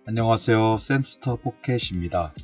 안녕하세요. 샘스터 포켓입니다.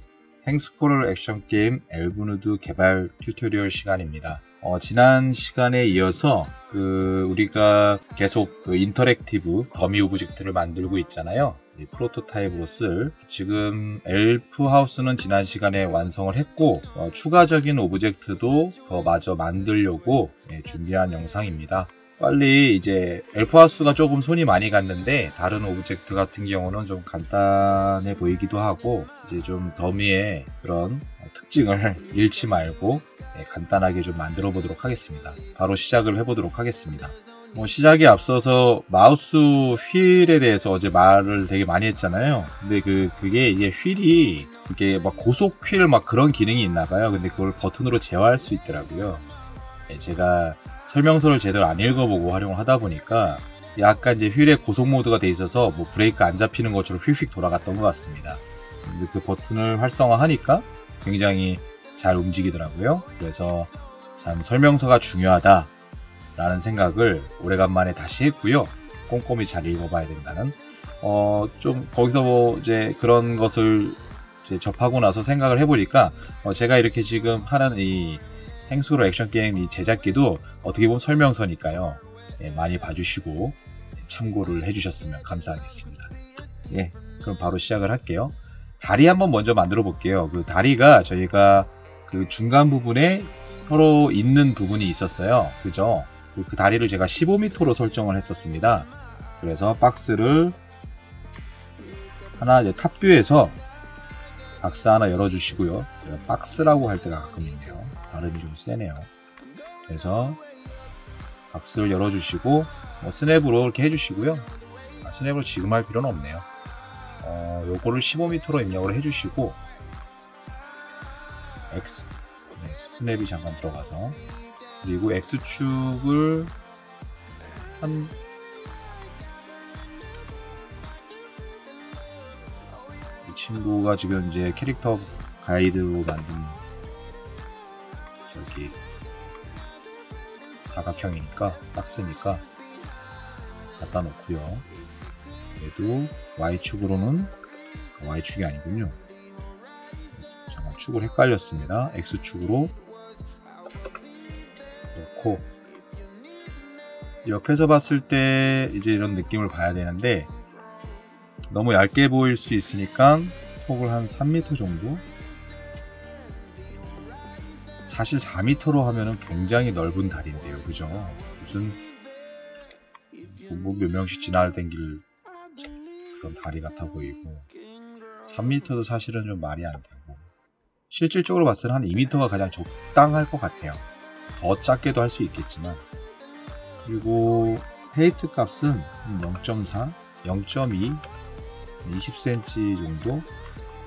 행스코럴 액션 게임 엘브누드 개발 튜토리얼 시간입니다. 지난 시간에 이어서 우리가 계속 인터랙티브 더미 오브젝트를 만들고 있잖아요. 프로토타입으로 쓸 지금 엘프 하우스는 지난 시간에 완성을 했고 추가적인 오브젝트도 더 마저 만들려고 준비한 영상입니다. 빨리 이제 엘프하우스가 조금 손이 많이 갔는데 다른 오브젝트 같은 경우는 좀 간단해 보이기도 하고 이제 좀 더미의 그런 특징을 잃지 말고 간단하게 좀 만들어 보도록 하겠습니다. 바로 시작을 해보도록 하겠습니다. 시작에 앞서서 마우스 휠에 대해서 어제 말을 되게 많이 했잖아요. 근데 그게 이게 휠이 이게 막 고속 휠 막 그런 기능이 있나 봐요. 근데 그걸 버튼으로 제어할 수 있더라고요. 제가 설명서를 제대로 안 읽어보고 활용을 하다 보니까 약간 이제 휠의 고속 모드가 돼 있어서 뭐 브레이크 안 잡히는 것처럼 휙휙 돌아갔던 것 같습니다. 근데 그 버튼을 활성화하니까 굉장히 잘 움직이더라고요. 그래서 참 설명서가 중요하다 라는 생각을 오래간만에 다시 했고요. 꼼꼼히 잘 읽어봐야 된다는 좀 거기서 뭐 이제 그런 것을 이제 접하고 나서 생각을 해보니까 제가 이렇게 지금 하는 이 행스코럴 액션 게임 이 제작기도 어떻게 보면 설명서니까요. 많이 봐주시고 참고를 해주셨으면 감사하겠습니다. 그럼 바로 시작을 할게요. 다리 한번 먼저 만들어 볼게요. 그 다리가 저희가 그 중간 부분에 서로 있는 부분이 있었어요. 그죠? 그 다리를 제가 15m로 설정을 했었습니다. 그래서 박스를 하나 이제 탑뷰에서 박스 하나 열어주시고요. 박스라고 할 때가 가끔 있네요. 발음이 좀 세네요. 그래서 박스를 열어주시고 스냅으로 이렇게 해주시고요. 스냅으로 지금 할 필요는 없네요. 요거를 15m로 입력을 해주시고 X 스냅이 잠깐 들어가서 그리고 X축을 이 친구가 지금 이제 캐릭터 가이드로 만든 저기 사각형이니까 박스니까 갖다 놓고요. 그래도 Y축으로는 Y축이 아니군요. 잠깐 축을 헷갈렸습니다. X축으로 놓고 옆에서 봤을 때 이제 이런 느낌을 봐야 되는데 너무 얇게 보일 수 있으니까 폭을 한 3m 정도 사실 4m로 하면은 굉장히 넓은 다리인데요. 그죠? 무슨 뭐 몇 명씩 지나다닐 그런 다리 같아 보이고 3m도 사실은 좀 말이 안 되고 실질적으로 봤을 때 한 2m가 가장 적당할 것 같아요. 더 작게도 할 수 있겠지만 그리고 헤이트 값은 0.4, 0.2, 20cm 정도.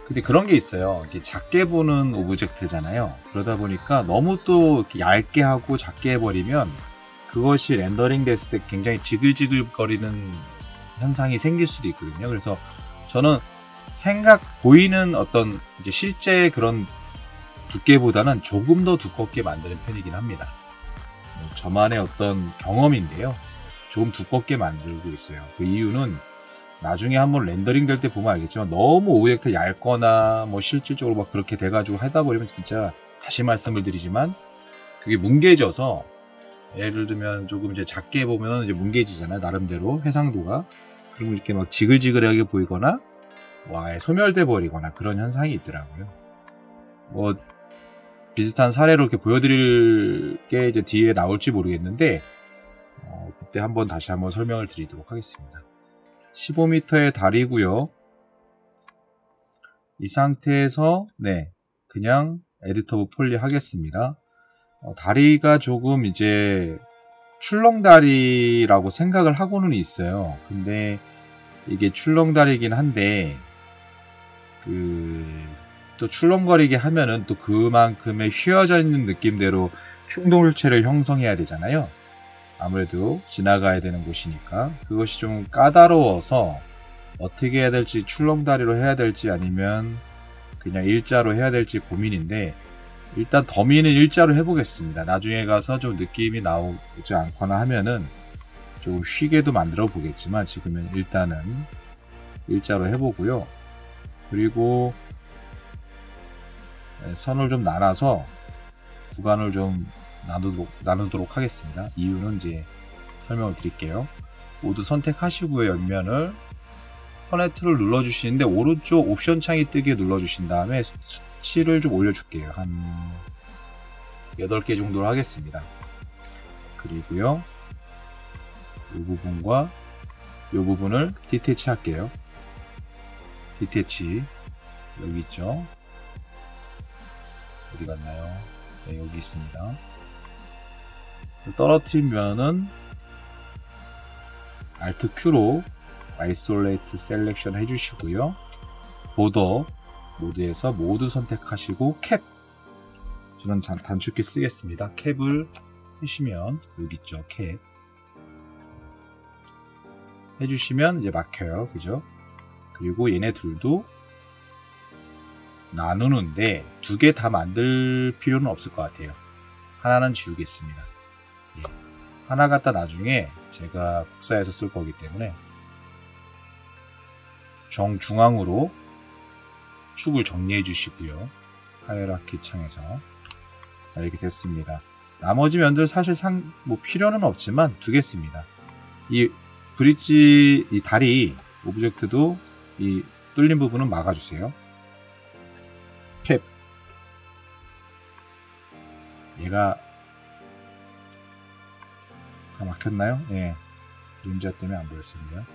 근데 그런 게 있어요. 이렇게 작게 보는 오브젝트잖아요. 그러다 보니까 너무 또 이렇게 얇게 하고 작게 해버리면 그것이 렌더링 됐을 때 굉장히 지글지글거리는 현상이 생길 수도 있거든요. 그래서 저는 보이는 어떤 이제 실제 그런 두께보다는 조금 더 두껍게 만드는 편이긴 합니다. 저만의 어떤 경험인데요. 조금 두껍게 만들고 있어요. 그 이유는 나중에 한번 렌더링 될 때 보면 알겠지만 너무 오브젝트 얇거나 뭐 실질적으로 막 그렇게 돼가지고 하다 보면 진짜 다시 말씀을 드리지만 그게 뭉개져서 예를 들면 조금 이제 작게 보면 이제 뭉개지잖아요. 나름대로 해상도가. 그러면 이렇게 막 지글지글하게 보이거나 아예 소멸돼 버리거나 그런 현상이 있더라고요. 뭐 비슷한 사례로 이렇게 보여드릴 게 이제 뒤에 나올지 모르겠는데 그때 다시 한번 설명을 드리도록 하겠습니다. 15m의 다리고요. 이 상태에서 그냥 에디터 오브 폴리 하겠습니다. 다리가 조금 이제 출렁다리라고 생각을 하고는 있어요. 근데 이게 출렁다리긴 한데 또 출렁거리게 하면은 또 그만큼의 휘어져 있는 느낌대로 충돌체를 형성해야 되잖아요. 아무래도 지나가야 되는 곳이니까 그것이 좀 까다로워서 어떻게 해야 될지 출렁다리로 해야 될지 아니면 그냥 일자로 해야 될지 고민인데 일단 더미는 일자로 해보겠습니다. 나중에 가서 좀 느낌이 나오지 않거나 하면은 좀 쉬게도 만들어 보겠지만 지금은 일단은 일자로 해보고요. 그리고 선을 좀 나눠서 구간을 좀 나누도록 하겠습니다. 이유는 이제 설명을 드릴게요. 모두 선택하시고요. 옆면을 커넥트를 눌러주시는데 오른쪽 옵션 창이 뜨게 눌러주신 다음에 수치를 좀 올려줄게요. 한 8개 정도로 하겠습니다. 그리고요, 이 부분과 이 부분을 디태치 할게요. 디태치 여기 있죠. 어디 갔나요? 네, 여기 있습니다. 떨어뜨리면은 Alt Q로 아이솔레이트 셀렉션 해주시고요. 보더 모드에서 모두 선택하시고 캡, 저는 단축키 쓰겠습니다. 캡을 하시면 여기 있죠. 캡 해주시면 이제 막혀요. 그죠? 그리고 얘네 둘도 나누는데 2개 다 만들 필요는 없을 것 같아요. 하나는 지우겠습니다. 예. 하나 갖다 나중에 제가 복사해서 쓸 거기 때문에 정중앙으로 축을 정리해 주시고요. 하이라키 창에서. 자, 이렇게 됐습니다. 나머지 면들 사실 뭐 필요는 없지만 두겠습니다. 이 브릿지, 이 다리 오브젝트도 이 뚫린 부분은 막아주세요. 캡. 얘가 다 막혔나요? 네. 문제 때문에 안 보였었네요.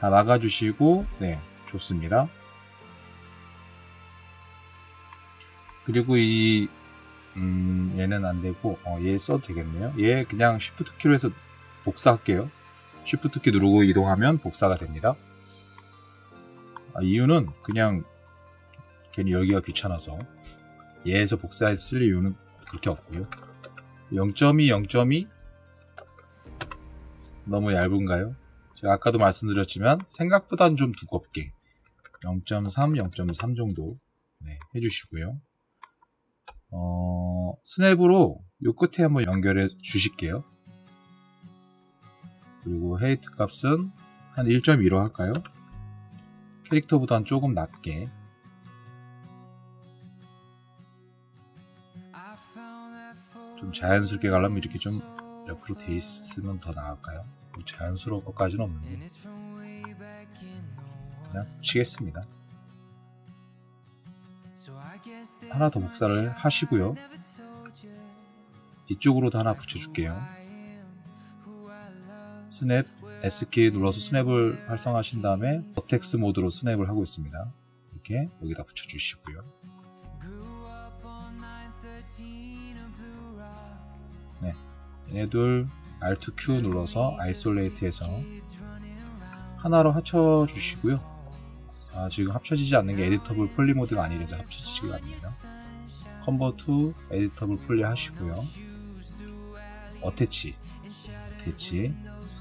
다 막아주시고, 네, 좋습니다. 그리고 이 얘는 안 되고, 얘 써도 되겠네요. 얘 그냥 Shift 키로 해서 복사할게요. Shift 키 누르고 이동하면 복사가 됩니다. 이유는 그냥 괜히 열기가 귀찮아서 얘에서 복사해서 쓸 이유는 그렇게 없고요. 0.2, 0.2 너무 얇은가요? 제가 아까도 말씀드렸지만 생각보다는 좀 두껍게 0.3, 0.3 정도 네, 해주시고요. 스냅으로 요 끝에 한번 연결해 주실게요. 그리고 헤이트 값은 한 1.2로 할까요? 캐릭터보다는 조금 낮게. 좀 자연스럽게 가려면 이렇게 좀 옆으로 돼 있으면 더 나을까요? 뭐 자연스러운 것까지는 없는데 그냥 치겠습니다. 하나 더 복사를 하시고요. 이쪽으로도 하나 붙여줄게요. 스냅 S키 눌러서 스냅을 활성화하신 다음에 버텍스 모드로 스냅을 하고 있습니다. 이렇게 여기다 붙여주시고요. 네, 얘네들 Alt Q 눌러서 아이솔레이트해서 하나로 합쳐주시고요. 지금 합쳐지지 않는 게 에디터블 폴리 모드가 아니라서 합쳐지지가 않습니다. 컨버트 투 에디터블 폴리 하시고요. 어태치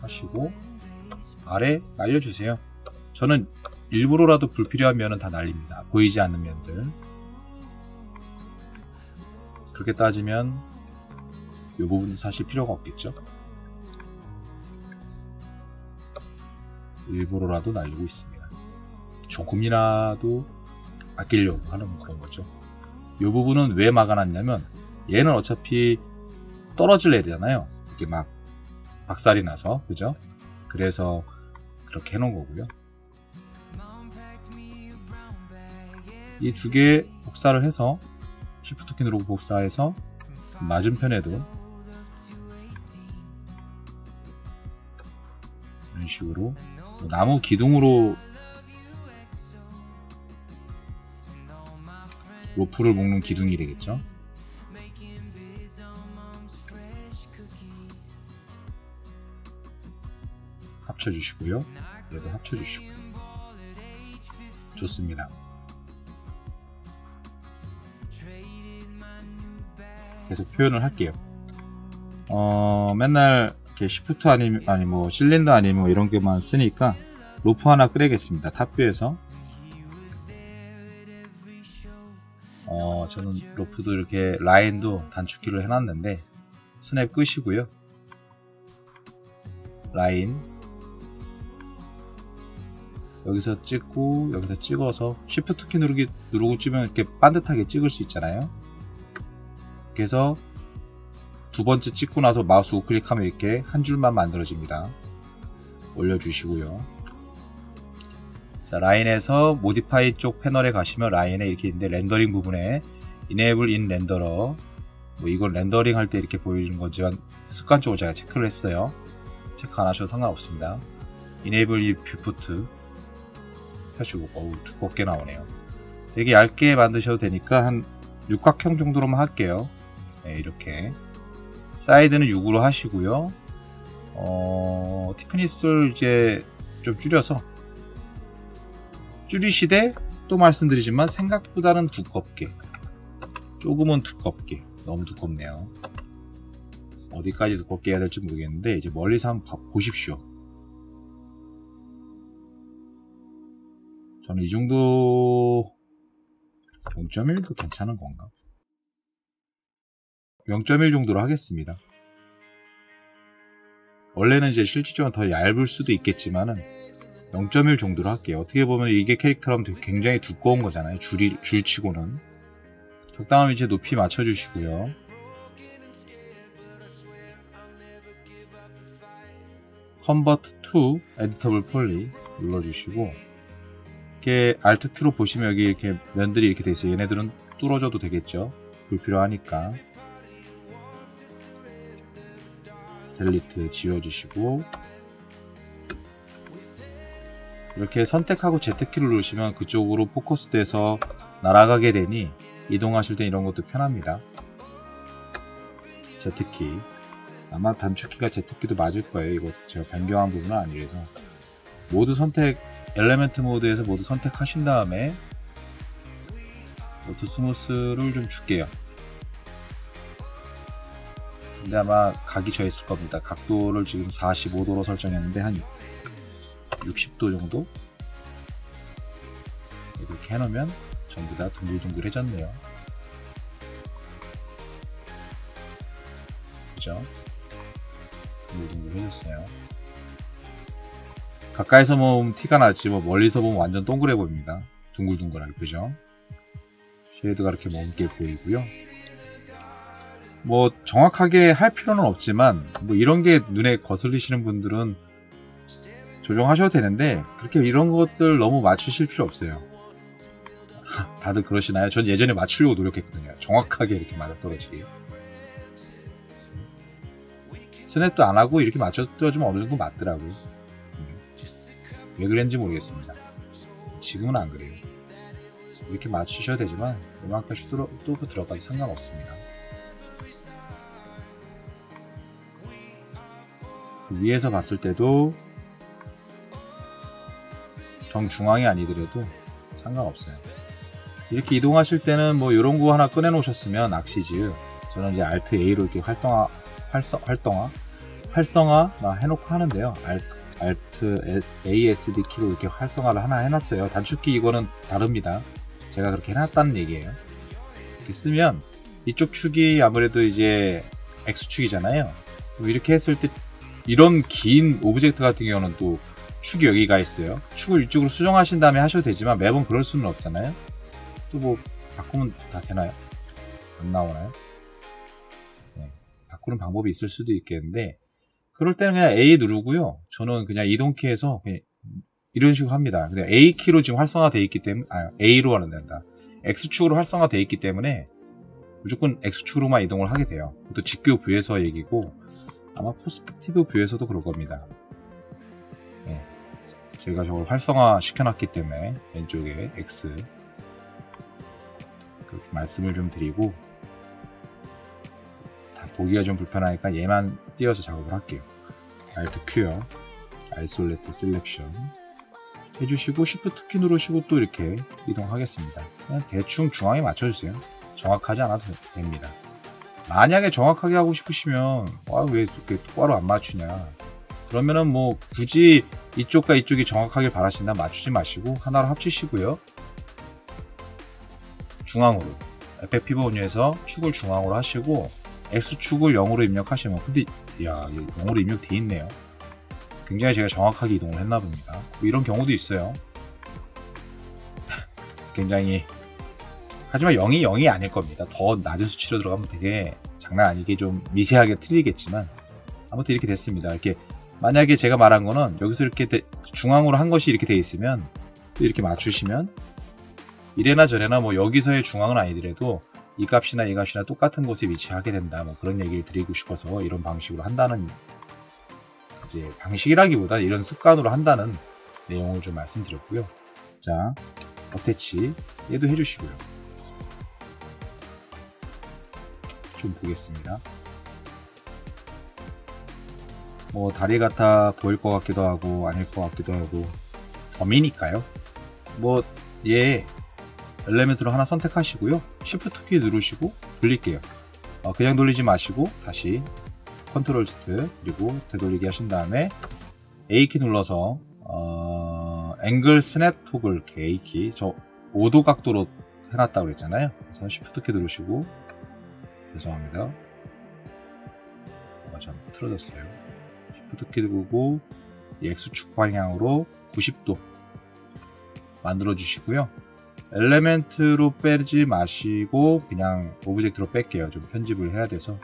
하시고 아래 날려주세요. 저는 일부러라도 불필요한 면은 다 날립니다. 보이지 않는 면들. 그렇게 따지면 이 부분도 사실 필요가 없겠죠. 일부러라도 날리고 있습니다. 조금이라도 아끼려고 하는 그런 거죠. 이 부분은 왜 막아놨냐면 얘는 어차피 떨어질래야 되잖아요. 이렇게 막 박살이 나서, 그죠? 그래서 그렇게 해놓은 거고요. 이 두 개 복사를 해서 Shift 키 누르고 복사해서 맞은편에도 이런 식으로 나무 기둥으로 로프를 묶는 기둥이 되겠죠. 합쳐주시고요. 얘도 합쳐주시고 좋습니다. 계속 표현을 할게요. 맨날 이렇게 시프트 아니 뭐 실린더 아니면 뭐 이런 게만 쓰니까 로프 하나 끄내겠습니다. 탑뷰에서 저는 로프도 이렇게 라인도 단축키로 해놨는데 스냅 끄시고요. 라인 여기서 찍고 여기서 찍어서 Shift 키 누르고 찍으면 이렇게 반듯하게 찍을 수 있잖아요. 그래서 두 번째 찍고 나서 마우스 우클릭하면 이렇게 한 줄만 만들어집니다. 올려주시고요. 자, 라인에서 모디파이 쪽 패널에 가시면 라인에 이렇게 있는데 렌더링 부분에 Enable in Renderer, 뭐 이건 렌더링 할 때 이렇게 보이는 거지만 습관적으로 제가 체크를 했어요. 체크 안 하셔도 상관없습니다. Enable in Viewport 펴주고, 어우 두껍게 나오네요. 되게 얇게 만드셔도 되니까 한 육각형 정도로만 할게요. 네, 이렇게 사이드는 6으로 하시고요. 티크니스를 이제 좀 줄이시되 또 말씀드리지만 생각보다는 두껍게, 조금은 두껍게, 너무 두껍네요. 어디까지 두껍게 해야 될지 모르겠는데 이제 멀리서 한번 보십시오. 저는 이 정도 0.1도 괜찮은 건가? 0.1 정도로 하겠습니다. 원래는 이제 실질적으로 더 얇을 수도 있겠지만은 0.1 정도로 할게요. 어떻게 보면 이게 캐릭터라면 굉장히 두꺼운 거잖아요. 줄치고는. 적당한 위치에 높이 맞춰주시고요. Convert to Editable Poly 눌러주시고, 이렇게 Alt Q로 보시면 여기 이렇게 면들이 이렇게 돼 있어요. 얘네들은 뚫어줘도 되겠죠. 불필요하니까. 델리트 지워주시고, 이렇게 선택하고 Z키를 누르시면 그쪽으로 포커스돼서 날아가게 되니 이동하실 때 이런 것도 편합니다. Z키, 아마 단축키가 Z키도 맞을 거예요. 이거 제가 변경한 부분은 아니라서. 모두 선택, 엘리멘트 모드에서 모두 선택하신 다음에 오토 스무스를 좀 줄게요. 근데 아마 각이 져 있을 겁니다. 각도를 지금 45도로 설정했는데 한 60도 정도? 이렇게 해놓으면 전부 다 둥글둥글해졌네요. 그죠? 둥글둥글해졌어요. 가까이서 보면 티가 나지 뭐 멀리서 보면 완전 동그래 보입니다. 둥글둥글하게, 그죠? 쉐이드가 이렇게 멍게 보이고요. 뭐 정확하게 할 필요는 없지만 뭐 이런 게 눈에 거슬리시는 분들은 조정하셔도 되는데 그렇게 이런 것들 너무 맞추실 필요 없어요. 다들 그러시나요? 전 예전에 맞추려고 노력했거든요. 정확하게 이렇게 맞아떨어지게. 스냅도 안 하고 이렇게 맞춰떨어지면 어느 정도 맞더라고요. 왜 그랬는지 모르겠습니다. 지금은 안 그래요. 이렇게 맞추셔도 되지만 이만큼씩 또 들어가도 상관없습니다. 위에서 봤을 때도 정중앙이 아니더라도 상관없어요. 이렇게 이동하실 때는 뭐 이런 거 하나 꺼내 놓으셨으면 악시즈, 저는 이제 Alt A로 이렇게 활성화 해놓고 하는데요. Alt ASD 키로 이렇게 활성화를 하나 해놨어요. 단축키 이거는 다릅니다. 제가 그렇게 해놨다는 얘기예요. 이렇게 쓰면 이쪽 축이 아무래도 이제 X축이잖아요. 이렇게 했을 때 이런 긴 오브젝트 같은 경우는 또 축이 여기가 있어요. 축을 이쪽으로 수정하신 다음에 하셔도 되지만 매번 그럴 수는 없잖아요. 또 뭐 바꾸면 다 되나요? 안 나오나요? 네, 바꾸는 방법이 있을 수도 있겠는데 그럴 때는 그냥 A 누르고요. 저는 그냥 이동키에서 그냥 이런 식으로 합니다. 근데 A키로 지금 활성화되어 있기 때문에 A로 하면 된다. X축으로 활성화되어 있기 때문에 무조건 X축으로만 이동을 하게 돼요. 또 직교 뷰에서 얘기고 아마 퍼스펙티브 뷰에서도 그럴 겁니다. 네, 저희가 저걸 활성화 시켜놨기 때문에 왼쪽에 X 그렇게 말씀을 좀 드리고 다 보기가 좀 불편하니까 얘만 띄워서 작업을 할게요. Alt Q요. Isolate Selection 해주시고 Shift 키 누르시고 또 이렇게 이동하겠습니다. 그냥 대충 중앙에 맞춰주세요. 정확하지 않아도 됩니다. 만약에 정확하게 하고 싶으시면 왜 이렇게 똑바로 안 맞추냐, 그러면은 뭐 굳이 이쪽과 이쪽이 정확하게 바라신다면 맞추지 마시고 하나로 합치시고요. 중앙으로 에펙 피벗 메뉴에서 축을 중앙으로 하시고 X축을 0으로 입력하시면, 근데 야, 0으로 입력돼 있네요. 굉장히 제가 정확하게 이동을 했나 봅니다. 뭐 이런 경우도 있어요. 굉장히, 하지만 0이 0이 아닐 겁니다. 더 낮은 수치로 들어가면 되게 장난 아니게 좀 미세하게 틀리겠지만 아무튼 이렇게 됐습니다. 이렇게 만약에 제가 말한 거는 여기서 이렇게 중앙으로 한 것이 이렇게 돼 있으면 또 이렇게 맞추시면 이래나 저래나 뭐 여기서의 중앙은 아니더라도 이 값이나 이 값이나 똑같은 곳에 위치하게 된다, 뭐 그런 얘기를 드리고 싶어서 이런 방식으로 한다는, 이제 방식이라기보다 이런 습관으로 한다는 내용을 좀 말씀드렸고요. 자, 어태치 얘도 해주시고요. 좀 보겠습니다. 뭐 다리 같아 보일 것 같기도 하고 아닐 것 같기도 하고 점이니까요. 뭐 얘 엘리멘트로 하나 선택하시고요. Shift 키 누르시고 돌릴게요. 그냥 돌리지 마시고 다시 Ctrl Z 그리고 되돌리기 하신 다음에 A키 눌러서 앵글 스냅 토글 이렇게 A키, 저 5도 각도로 해놨다고 그랬잖아요. 그래서 Shift 키 누르시고, 죄송합니다. 참 틀어졌어요. Shift 키 누르고 X축 방향으로 90도 만들어 주시고요. 엘리멘트로 빼지 마시고 그냥 오브젝트로 뺄게요. 좀 편집을 해야 돼서.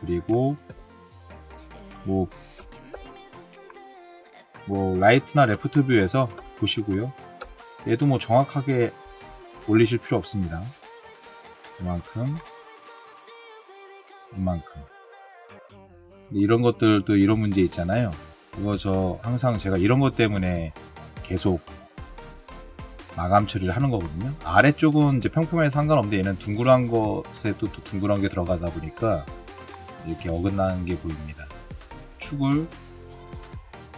그리고 뭐 라이트나 레프트 뷰에서 보시고요. 얘도 뭐 정확하게 올리실 필요 없습니다. 이만큼 이런 것들도 이런 문제 있잖아요. 이거 저 항상 제가 이런 것 때문에 계속 마감 처리를 하는 거거든요. 아래쪽은 이제 평평해서 상관없는데 얘는 둥그란 것에 또 둥그란 게 들어가다 보니까 이렇게 어긋나는 게 보입니다. 축을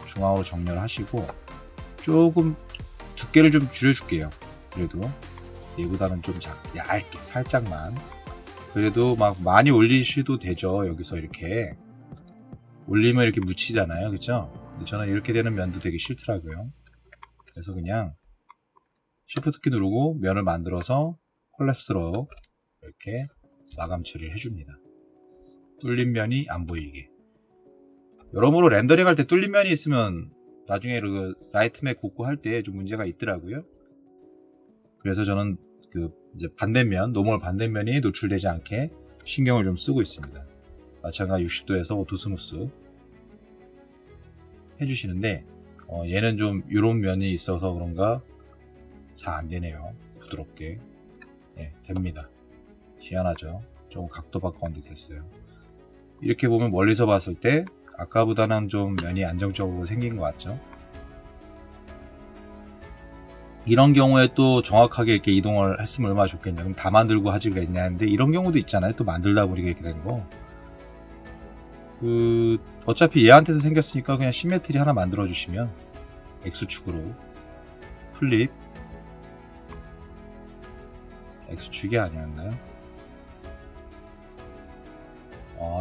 중앙으로 정렬하시고 조금 두께를 좀 줄여줄게요. 그래도 얘보다는 좀 얇게 살짝만. 그래도 막 많이 올리셔도 되죠. 여기서 이렇게 올리면 이렇게 묻히잖아요, 그쵸? 근데 저는 이렇게 되는 면도 되게 싫더라고요. 그래서 그냥 Shift 키 누르고 면을 만들어서 콜랩스로 이렇게 마감 처리를 해줍니다. 뚫린 면이 안 보이게. 여러모로 렌더링 할 때 뚫린 면이 있으면 나중에 그 라이트맵 굽고 할 때 좀 문제가 있더라고요. 그래서 저는 그 이제 반대면, 노멀 반대면이 노출되지 않게 신경을 좀 쓰고 있습니다. 마찬가지 60도에서 오토 스무스 해주시는데 얘는 좀 이런 면이 있어서 그런가 잘 안되네요. 부드럽게. 네, 됩니다. 희한하죠. 조금 각도 바꿨는데 됐어요. 이렇게 보면 멀리서 봤을 때 아까보다는 좀 면이 안정적으로 생긴 것 같죠. 이런 경우에 또 정확하게 이렇게 이동을 했으면 얼마나 좋겠냐. 그럼 다 만들고 하지 그랬냐 했는데 이런 경우도 있잖아요. 또 만들다 보니까 이렇게 된 거. 어차피 얘한테도 생겼으니까 그냥 시메트리 하나 만들어 주시면 X축으로 플립, X축이 아니었나요?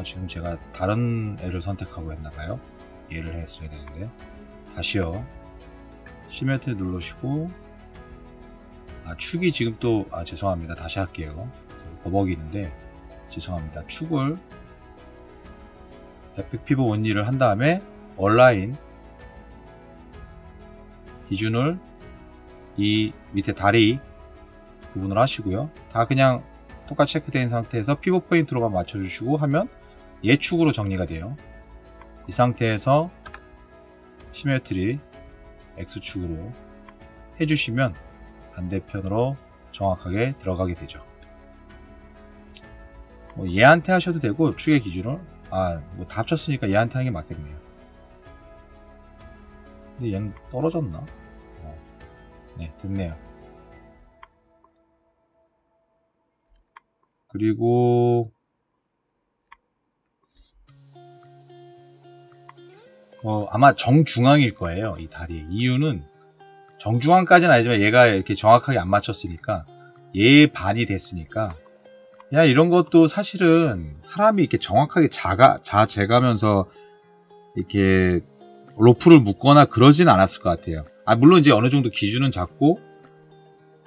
지금 제가 다른 애를 선택하고 했나봐요. 얘를 했어야 되는데. 다시요. 시메트리 누르시고, 축이 지금 또, 죄송합니다. 다시 할게요. 버벅이는데, 죄송합니다. 축을 에픽 피벗 원리를 한 다음에 얼라인 기준을 이 밑에 다리 부분을 하시고요. 다 그냥 똑같이 체크된 상태에서 피벗 포인트로만 맞춰주시고 하면 얘 축으로 정리가 돼요. 이 상태에서 시메트리 X축으로 해주시면 반대편으로 정확하게 들어가게 되죠. 얘한테 하셔도 되고 축의 기준을 뭐 다 합쳤으니까 얘한테 하는 게 맞겠네요. 근데 얘는 떨어졌나? 네, 됐네요. 그리고 아마 정중앙일 거예요. 이 다리. 이유는 정중앙까지는 아니지만 얘가 이렇게 정확하게 안 맞췄으니까 얘 반이 됐으니까 야, 이런 것도 사실은 사람이 이렇게 정확하게 재가면서 이렇게 로프를 묶거나 그러진 않았을 것 같아요. 물론 이제 어느 정도 기준은 잡고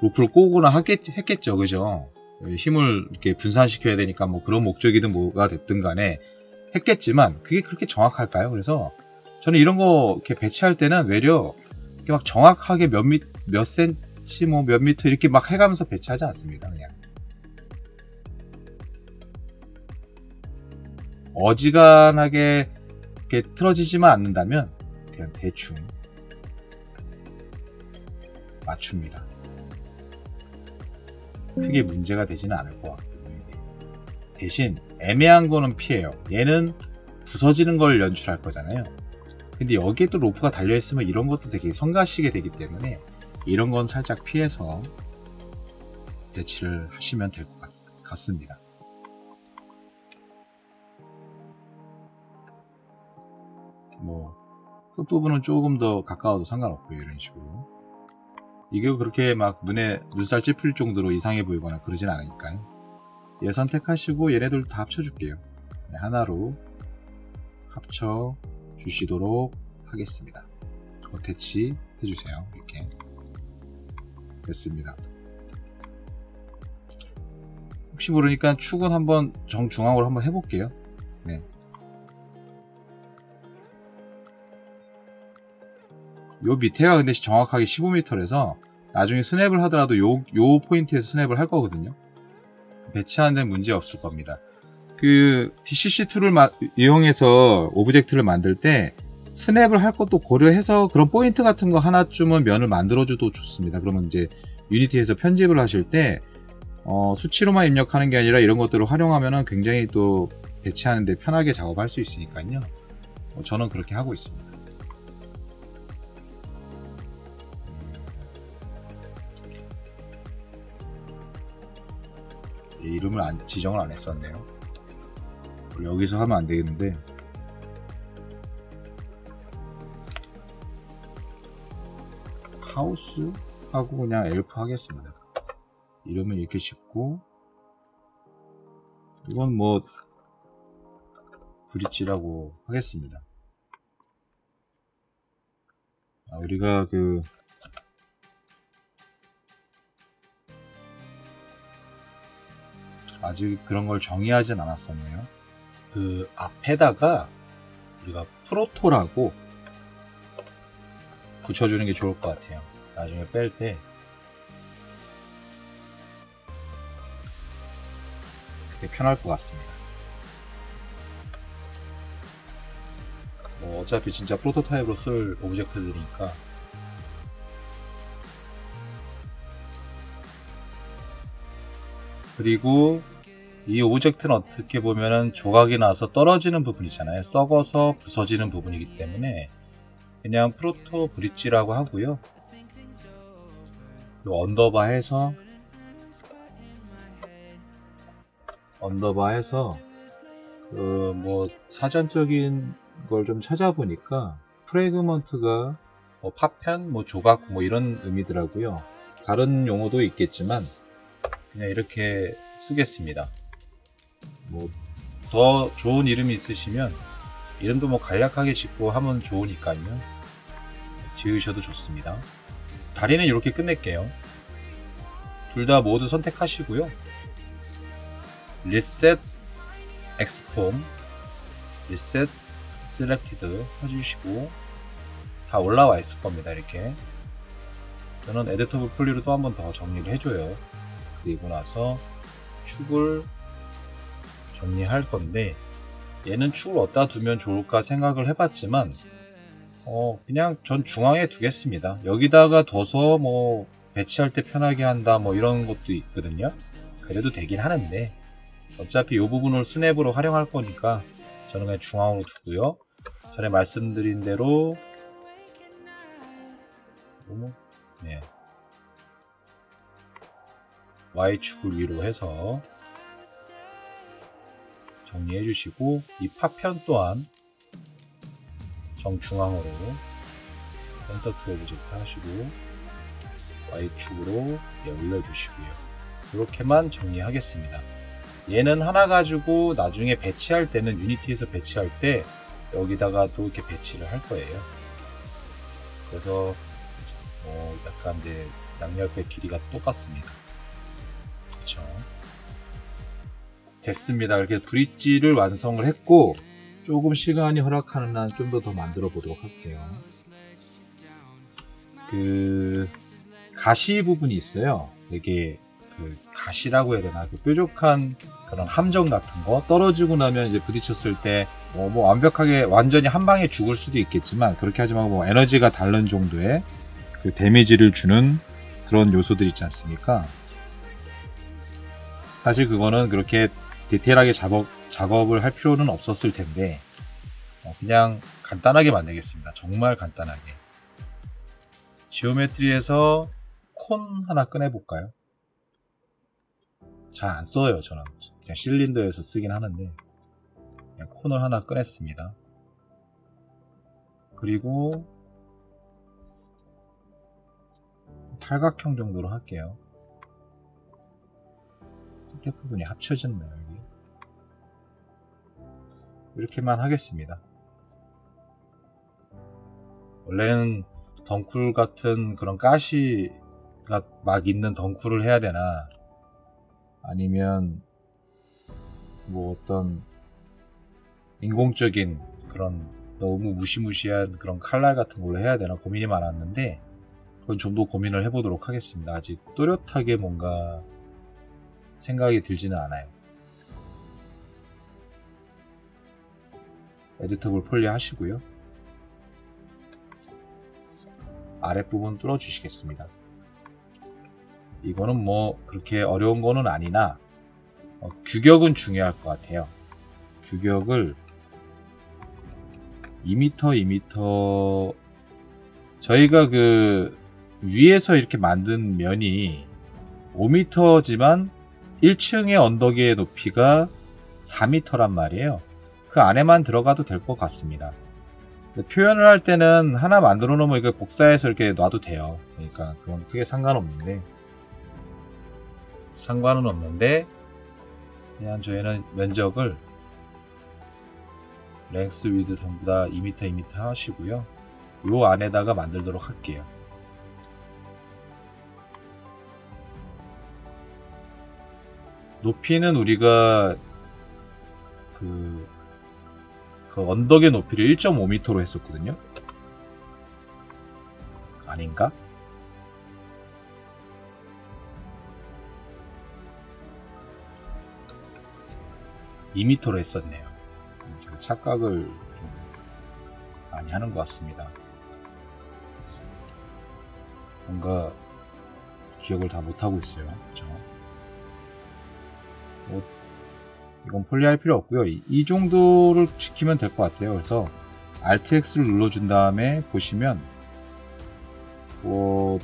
로프를 꼬거나 했겠죠. 그죠? 힘을 이렇게 분산시켜야 되니까 뭐 그런 목적이든 뭐가 됐든 간에 했겠지만 그게 그렇게 정확할까요? 그래서 저는 이런 거 이렇게 배치할 때는 외려 이렇게 막 정확하게 몇 센치 뭐 몇 미터 이렇게 막 해가면서 배치하지 않습니다. 그냥 어지간하게 이렇게 틀어지지만 않는다면 그냥 대충 맞춥니다. 크게 문제가 되지는 않을 것 같고요. 대신 애매한 거는 피해요. 얘는 부서지는 걸 연출할 거잖아요. 근데 여기에 또 로프가 달려있으면 이런 것도 되게 성가시게 되기 때문에 이런 건 살짝 피해서 배치를 하시면 될 것 같습니다. 뭐 끝부분은 조금 더 가까워도 상관없고요. 이런 식으로 이게 그렇게 막 눈살 찌푸릴 정도로 이상해 보이거나 그러진 않으니까요. 얘 선택하시고 얘네들 다 합쳐줄게요. 네, 하나로 합쳐 주시도록 하겠습니다. 어태치 해주세요. 이렇게 됐습니다. 혹시 모르니까 축은 한번 정중앙으로 한번 해볼게요. 네. 요 밑에가 근데 정확하게 15m라서 나중에 스냅을 하더라도 요 포인트에서 스냅을 할 거거든요. 배치하는 데는 문제 없을 겁니다. 그 DCC 툴을 이용해서 오브젝트를 만들 때 스냅을 할 것도 고려해서 그런 포인트 같은 거 하나쯤은 면을 만들어줘도 좋습니다. 그러면 이제 유니티에서 편집을 하실 때 수치로만 입력하는 게 아니라 이런 것들을 활용하면 굉장히 또 배치하는 데 편하게 작업할 수 있으니까요. 저는 그렇게 하고 있습니다. 이름을 지정을 안 했었네요. 여기서 하면 안 되겠는데 하우스 하고 그냥 엘프 하겠습니다. 이름은 이렇게 짓고 이건 뭐 브릿지라고 하겠습니다. 우리가 아직 그런 걸 정의하진 않았었네요. 그 앞에다가 우리가 프로토라고 붙여주는 게 좋을 것 같아요. 나중에 뺄 때 그게 편할 것 같습니다. 뭐 어차피 진짜 프로토타입으로 쓸 오브젝트들이니까. 그리고 이 오브젝트는 어떻게 보면은 조각이 나서 떨어지는 부분이잖아요. 썩어서 부서지는 부분이기 때문에 그냥 프로토 브릿지라고 하고요. 언더바 해서 뭐 사전적인 걸 좀 찾아보니까 프래그먼트가 뭐 파편, 뭐 조각 뭐 이런 의미더라고요. 다른 용어도 있겠지만 그냥 이렇게 쓰겠습니다. 뭐 더 좋은 이름이 있으시면 이름도 뭐 간략하게 짓고 하면 좋으니까요. 지으셔도 좋습니다. 다리는 이렇게 끝낼게요. 둘 다 모두 선택하시고요. Reset Exform, Reset Selected 해주시고 다 올라와 있을 겁니다. 이렇게 저는 에디터블 폴리로 또 한 번 더 정리를 해줘요. 그리고 나서 축을 정리할 건데 얘는 축을 어디다 두면 좋을까 생각을 해봤지만 그냥 전 중앙에 두겠습니다. 여기다가 둬서 뭐 배치할 때 편하게 한다 뭐 이런 것도 있거든요. 그래도 되긴 하는데 어차피 이 부분을 스냅으로 활용할 거니까 저는 그냥 중앙으로 두고요. 전에 말씀드린 대로 네. Y축을 위로 해서 정리해 주시고 이 파편 또한 정중앙으로 센터 투 오브젝트 하시고 Y축으로 올려주시고요. 이렇게만 정리하겠습니다. 얘는 하나 가지고 나중에 배치할 때는 유니티에서 배치할 때 여기다가 또 이렇게 배치를 할 거예요. 그래서 약간 이제 양옆의 길이가 똑같습니다. 그렇죠? 됐습니다. 이렇게 브릿지를 완성을 했고 조금 시간이 허락하는 한 좀 더 만들어 보도록 할게요. 그 가시 부분이 있어요. 되게 그 가시라고 해야 되나, 그 뾰족한 그런 함정 같은 거 떨어지고 나면 이제 부딪혔을 때 뭐 완벽하게 완전히 한 방에 죽을 수도 있겠지만, 그렇게 하지 말고 뭐 에너지가 다른 정도의 그 데미지를 주는 그런 요소들 있지 않습니까? 사실 그거는 그렇게 디테일하게 작업을 할 필요는 없었을 텐데, 그냥 간단하게 만들겠습니다. 정말 간단하게. 지오메트리에서 콘 하나 꺼내볼까요? 잘 안 써요. 저는 그냥 실린더에서 쓰긴 하는데, 그냥 콘을 하나 꺼냈습니다. 그리고 팔각형 정도로 할게요. 끝에 부분이 합쳐졌네요. 여기. 이렇게만 하겠습니다. 원래는 덩쿨 같은 그런 가시가 막 있는 덩쿨을 해야 되나, 아니면 뭐 어떤 인공적인 그런 너무 무시무시한 그런 칼날 같은 걸로 해야 되나 고민이 많았는데, 그건 좀 더 고민을 해보도록 하겠습니다. 아직 또렷하게 뭔가 생각이 들지는 않아요. 에디터블 폴리 하시고요. 아랫부분 뚫어주시겠습니다. 이거는 뭐 그렇게 어려운 거는 아니나 규격은 중요할 것 같아요. 규격을 2m, 2m, 저희가 그 위에서 이렇게 만든 면이 5m지만 1층의 언덕의 높이가 4m란 말이에요. 그 안에만 들어가도 될 것 같습니다. 표현을 할 때는 하나 만들어 놓으면 이거 복사해서 이렇게 놔도 돼요. 그러니까 그건 크게 상관은 없는데, 그냥 저희는 면적을 랭스 위드 전부 다 2m, 2m 하시고요. 요 안에다가 만들도록 할게요. 높이는 우리가 그 언덕의 높이를 1.5m로 했었거든요. 아닌가? (2m로) 했었네요. 제가 착각을 좀 많이 하는 것 같습니다. 뭔가 기억을 다 못하고 있어요. 그죠? 이건 폴리할 필요 없고요. 이 정도를 지키면 될 것 같아요. 그래서 Alt X를 눌러준 다음에 보시면 뭐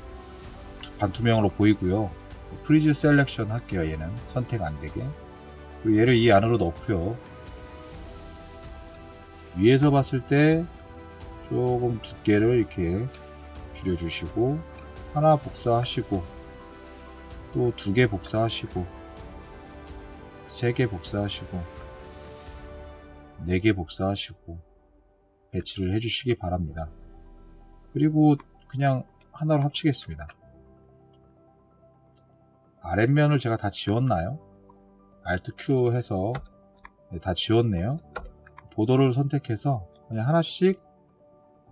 반투명으로 보이고요. 프리즈 셀렉션 할게요. 얘는 선택 안 되게. 그리고 얘를 이 안으로 넣고요. 위에서 봤을 때 조금 두께를 이렇게 줄여주시고, 하나 복사하시고, 또 2개 복사하시고, 3개 복사하시고, 4개 복사하시고 배치를 해주시기 바랍니다. 그리고 그냥 하나로 합치겠습니다. 아랫면을 제가 다 지웠나요? Alt Q 해서 다 지웠네요. 보더를 선택해서 그냥 하나씩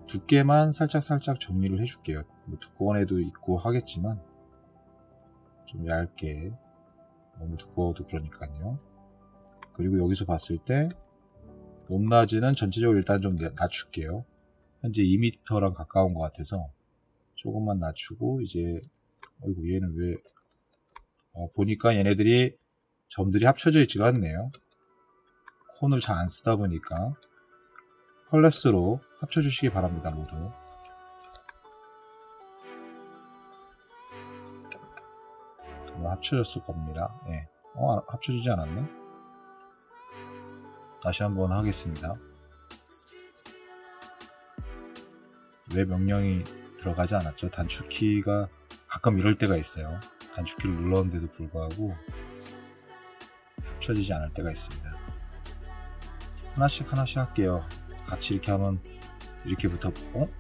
두께만 살짝 정리를 해줄게요. 뭐 두꺼운 애도 있고 하겠지만 좀 얇게, 너무 두꺼워도 그러니까요. 그리고 여기서 봤을 때 높낮이는 전체적으로 일단 좀 낮출게요. 현재 2m랑 가까운 것 같아서 조금만 낮추고, 이제 어이구 얘는 왜 보니까 얘네들이 점들이 합쳐져 있지가 않네요. 콘을 잘 안 쓰다 보니까 컬랩스로 합쳐주시기 바랍니다. 모두. 아마 합쳐졌을 겁니다. 예. 합쳐지지 않았네. 다시 한번 하겠습니다. 왜 명령이 들어가지 않았죠? 단축키가 가끔 이럴 때가 있어요. 단축키를 눌렀는데도 불구하고 합쳐지지 않을 때가 있습니다. 하나씩 할게요. 같이 이렇게 하면 이렇게부터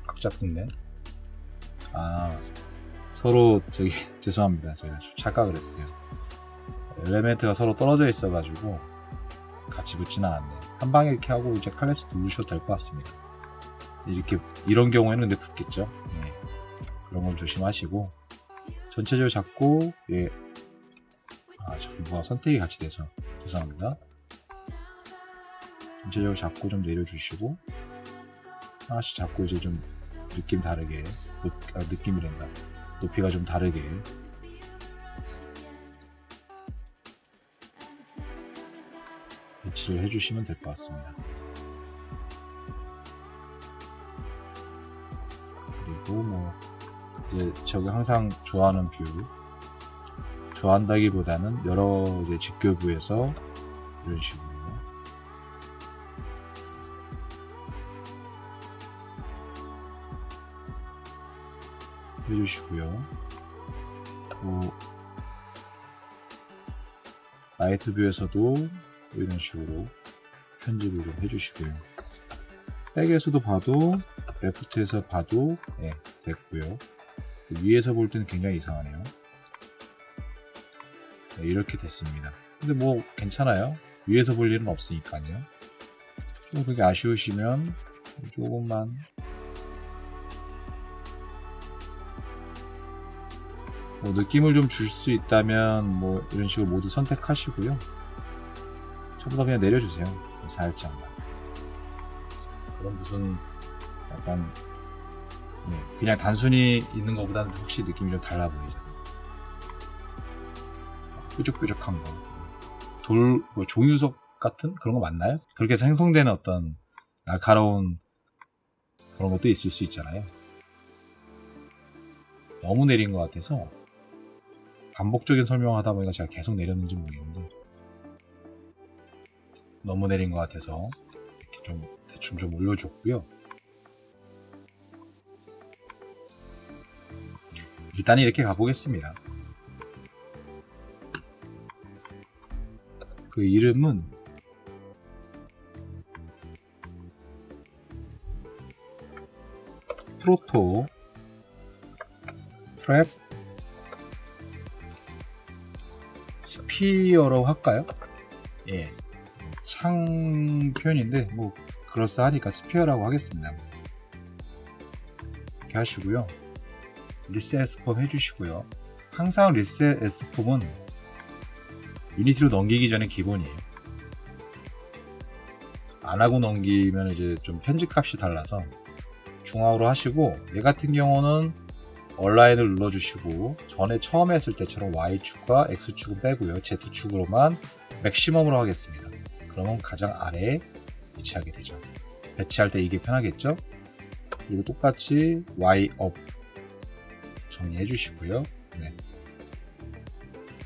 각자 붙네. 서로 죄송합니다. 제가 착각을 했어요. 엘리멘트가 서로 떨어져 있어 가지고 같이 붙지는 않았네요. 한 방에 이렇게 하고 이제 칼랩스 누르셔도 될 것 같습니다. 이런 경우에는 근데 붙겠죠. 네. 그런 건 조심하시고 전체적으로 잡고 예. 저기 뭐가 선택이 같이 돼서 죄송합니다. 전체적으로 잡고 좀 내려주시고 하나씩 잡고 이제 좀 느낌 다르게 느낌이란다. 높이가 좀 다르게 배치를 해주시면 될 것 같습니다. 그리고 뭐 이제 제가 항상 좋아하는 뷰, 좋아한다기보다는 여러 이제 직교부에서 이런 식으로 해주시고요. 또 라이트 뷰에서도 이런 식으로 편집을 좀 해주시고요. 백에서도 봐도 레프트에서 봐도 예, 됐고요. 위에서 볼 때는 굉장히 이상하네요. 네, 이렇게 됐습니다. 근데 뭐 괜찮아요. 위에서 볼 일은 없으니까요. 좀 그게 아쉬우시면 조금만 뭐 느낌을 좀 줄 수 있다면 뭐 이런 식으로 모두 선택하시고요. 전부 다 그냥 내려주세요. 살짝만. 그럼 무슨 약간 네, 그냥 단순히 있는 것보다는 확실히 느낌이 좀 달라 보이잖아요. 뾰족뾰족한 거. 뭐 종유석 같은 그런 거 맞나요? 그렇게 해서 생성되는 어떤 날카로운 그런 것도 있을 수 있잖아요. 너무 내린 것 같아서 반복적인 설명을 하다 보니까 제가 계속 내렸는지 모르겠는데 너무 내린 것 같아서 이렇게 좀 대충 좀 올려줬고요. 일단 이렇게 가보겠습니다. 그 이름은 프로토 트랩 스피어라고 할까요? 예, 창 표현인데 뭐 그럴싸하니까 스피어라고 하겠습니다. 이렇게 하시고요. 리셋 에스폼 해주시고요. 항상 리셋 에스폼은 유니티로 넘기기 전에 기본이에요. 안하고 넘기면 이제 좀 편집값이 달라서 중앙으로 하시고, 얘 같은 경우는 얼라인을 눌러주시고 전에 처음 했을 때처럼 Y축과 X축은 빼고요. Z축으로만 맥시멈으로 하겠습니다. 그러면 가장 아래에 위치하게 되죠. 배치할 때 이게 편하겠죠? 그리고 똑같이 Y 업 정리해 주시고요. 네.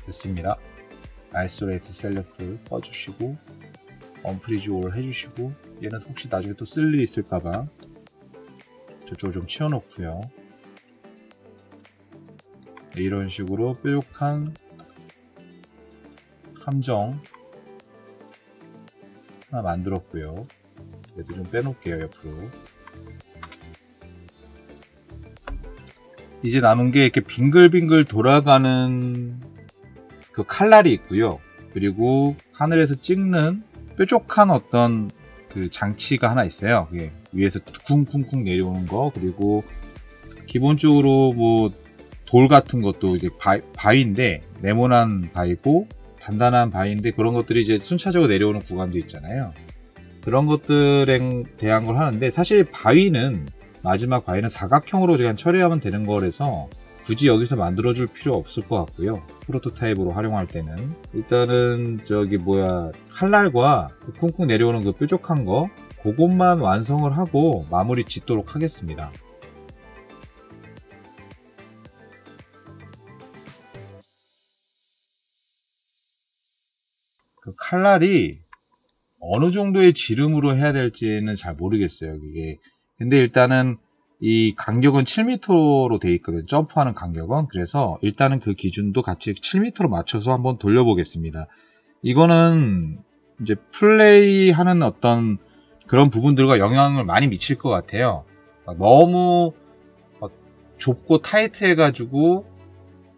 됐습니다. 아이솔레이트 셀렉트 꺼주시고 언프리즈 올 해주시고, 얘는 혹시 나중에 또 쓸 일이 있을까봐 저쪽을 좀 치워놓고요. 네, 이런 식으로 뾰족한 함정 하나 만들었고요. 얘도 좀 빼놓을게요. 옆으로. 이제 남은 게 이렇게 빙글빙글 돌아가는 그 칼날이 있고요. 그리고 하늘에서 찍는 뾰족한 어떤 그 장치가 하나 있어요. 그게 위에서 쿵쿵쿵 내려오는 거, 그리고 기본적으로 뭐 돌 같은 것도 이제 바위인데, 네모난 바위고 단단한 바위인데, 그런 것들이 이제 순차적으로 내려오는 구간도 있잖아요. 그런 것들에 대한 걸 하는데, 사실 바위는 마지막 바위는 사각형으로 그냥 처리하면 되는 거라서 굳이 여기서 만들어줄 필요 없을 것 같고요. 프로토타입으로 활용할 때는 일단은 칼날과 쿵쿵 내려오는 그 뾰족한 거, 그것만 완성을 하고 마무리 짓도록 하겠습니다. 그 칼날이 어느 정도의 지름으로 해야 될지는 잘 모르겠어요. 이게 근데 일단은 이 간격은 7m로 되어 있거든요. 점프하는 간격은. 그래서 일단은 그 기준도 같이 7m로 맞춰서 한번 돌려보겠습니다. 이거는 이제 플레이하는 어떤 그런 부분들과 영향을 많이 미칠 것 같아요. 너무 좁고 타이트해가지고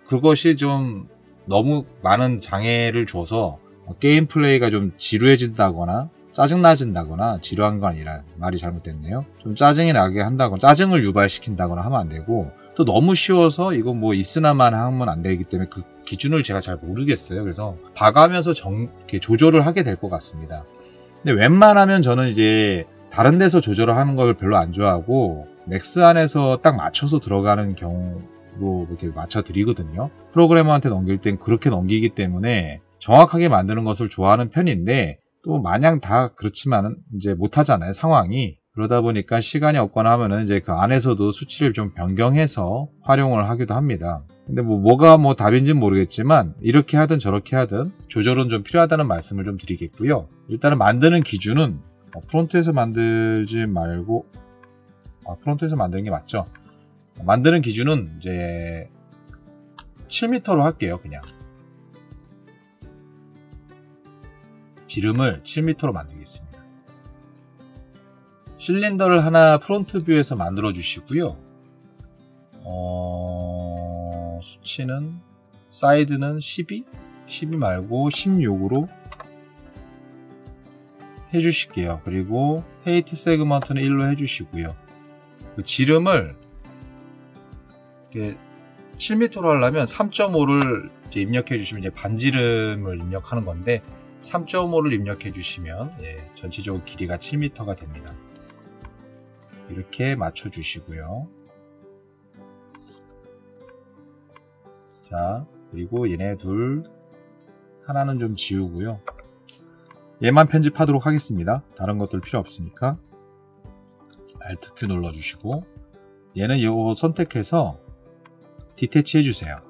그것이 좀 너무 많은 장애를 줘서 게임 플레이가 좀 지루해진다거나 짜증나진다거나, 지루한 건 아니라 말이 잘못됐네요. 좀 짜증이 나게 한다거나 짜증을 유발시킨다거나 하면 안 되고, 또 너무 쉬워서 이거 뭐 있으나만 하면 안 되기 때문에 그 기준을 제가 잘 모르겠어요. 그래서 봐가면서 이렇게 조절을 하게 될 것 같습니다. 근데 웬만하면 저는 이제 다른 데서 조절을 하는 걸 별로 안 좋아하고 맥스 안에서 딱 맞춰서 들어가는 경우로 이렇게 맞춰 드리거든요. 프로그래머한테 넘길 땐 그렇게 넘기기 때문에 정확하게 만드는 것을 좋아하는 편인데 또 마냥 다 그렇지만은 이제 못하잖아요, 상황이. 그러다 보니까 시간이 없거나 하면은 이제 그 안에서도 수치를 좀 변경해서 활용을 하기도 합니다. 근데 뭐가 답인지는 모르겠지만 이렇게 하든 저렇게 하든 조절은 좀 필요하다는 말씀을 좀 드리겠고요. 일단은 만드는 기준은 프론트에서 만들지 말고 프론트에서 만드는 게 맞죠. 만드는 기준은 이제 7m로 할게요. 그냥 지름을 7m로 만들겠습니다. 실린더를 하나 프론트 뷰에서 만들어 주시고요. 수치는 사이드는 12 말고 16으로 해주실게요. 그리고 헤이트 세그먼트는 1로 해주시고요. 그 지름을 7m로 하려면 3.5를 입력해 주시면 이제 반지름을 입력하는 건데 3.5를 입력해 주시면 전체적으로 길이가 7m가 됩니다. 이렇게 맞춰 주시고요. 자, 그리고 얘네 둘 하나는 좀 지우고요. 얘만 편집하도록 하겠습니다. 다른 것들 필요 없으니까 Alt Q 눌러주시고 얘는 이거 선택해서 디태치 해주세요.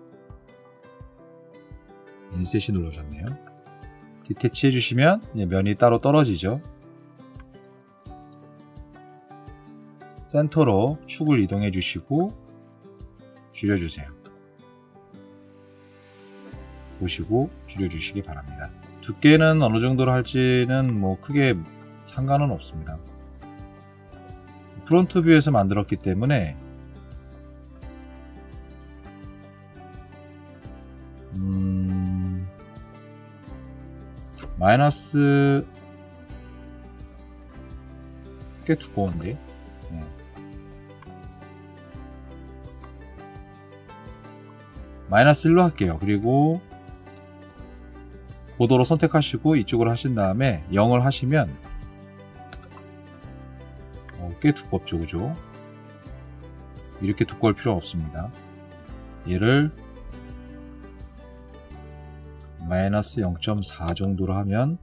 인셋이 눌러졌네요. 디태치 해주시면 면이 따로 떨어지죠. 센터로 축을 이동해 주시고 줄여주세요. 보시고 줄여주시기 바랍니다. 두께는 어느 정도로 할지는 크게 상관은 없습니다. 프론트 뷰에서 만들었기 때문에 마이너스 꽤 두꺼운데 마이너스 1로 할게요. 그리고 보도로 선택하시고 이쪽으로 하신 다음에 0을 하시면 꽤 두껍죠, 그죠? 이렇게 두꺼울 필요 없습니다. 얘를 마이너스 0.4 정도로 하면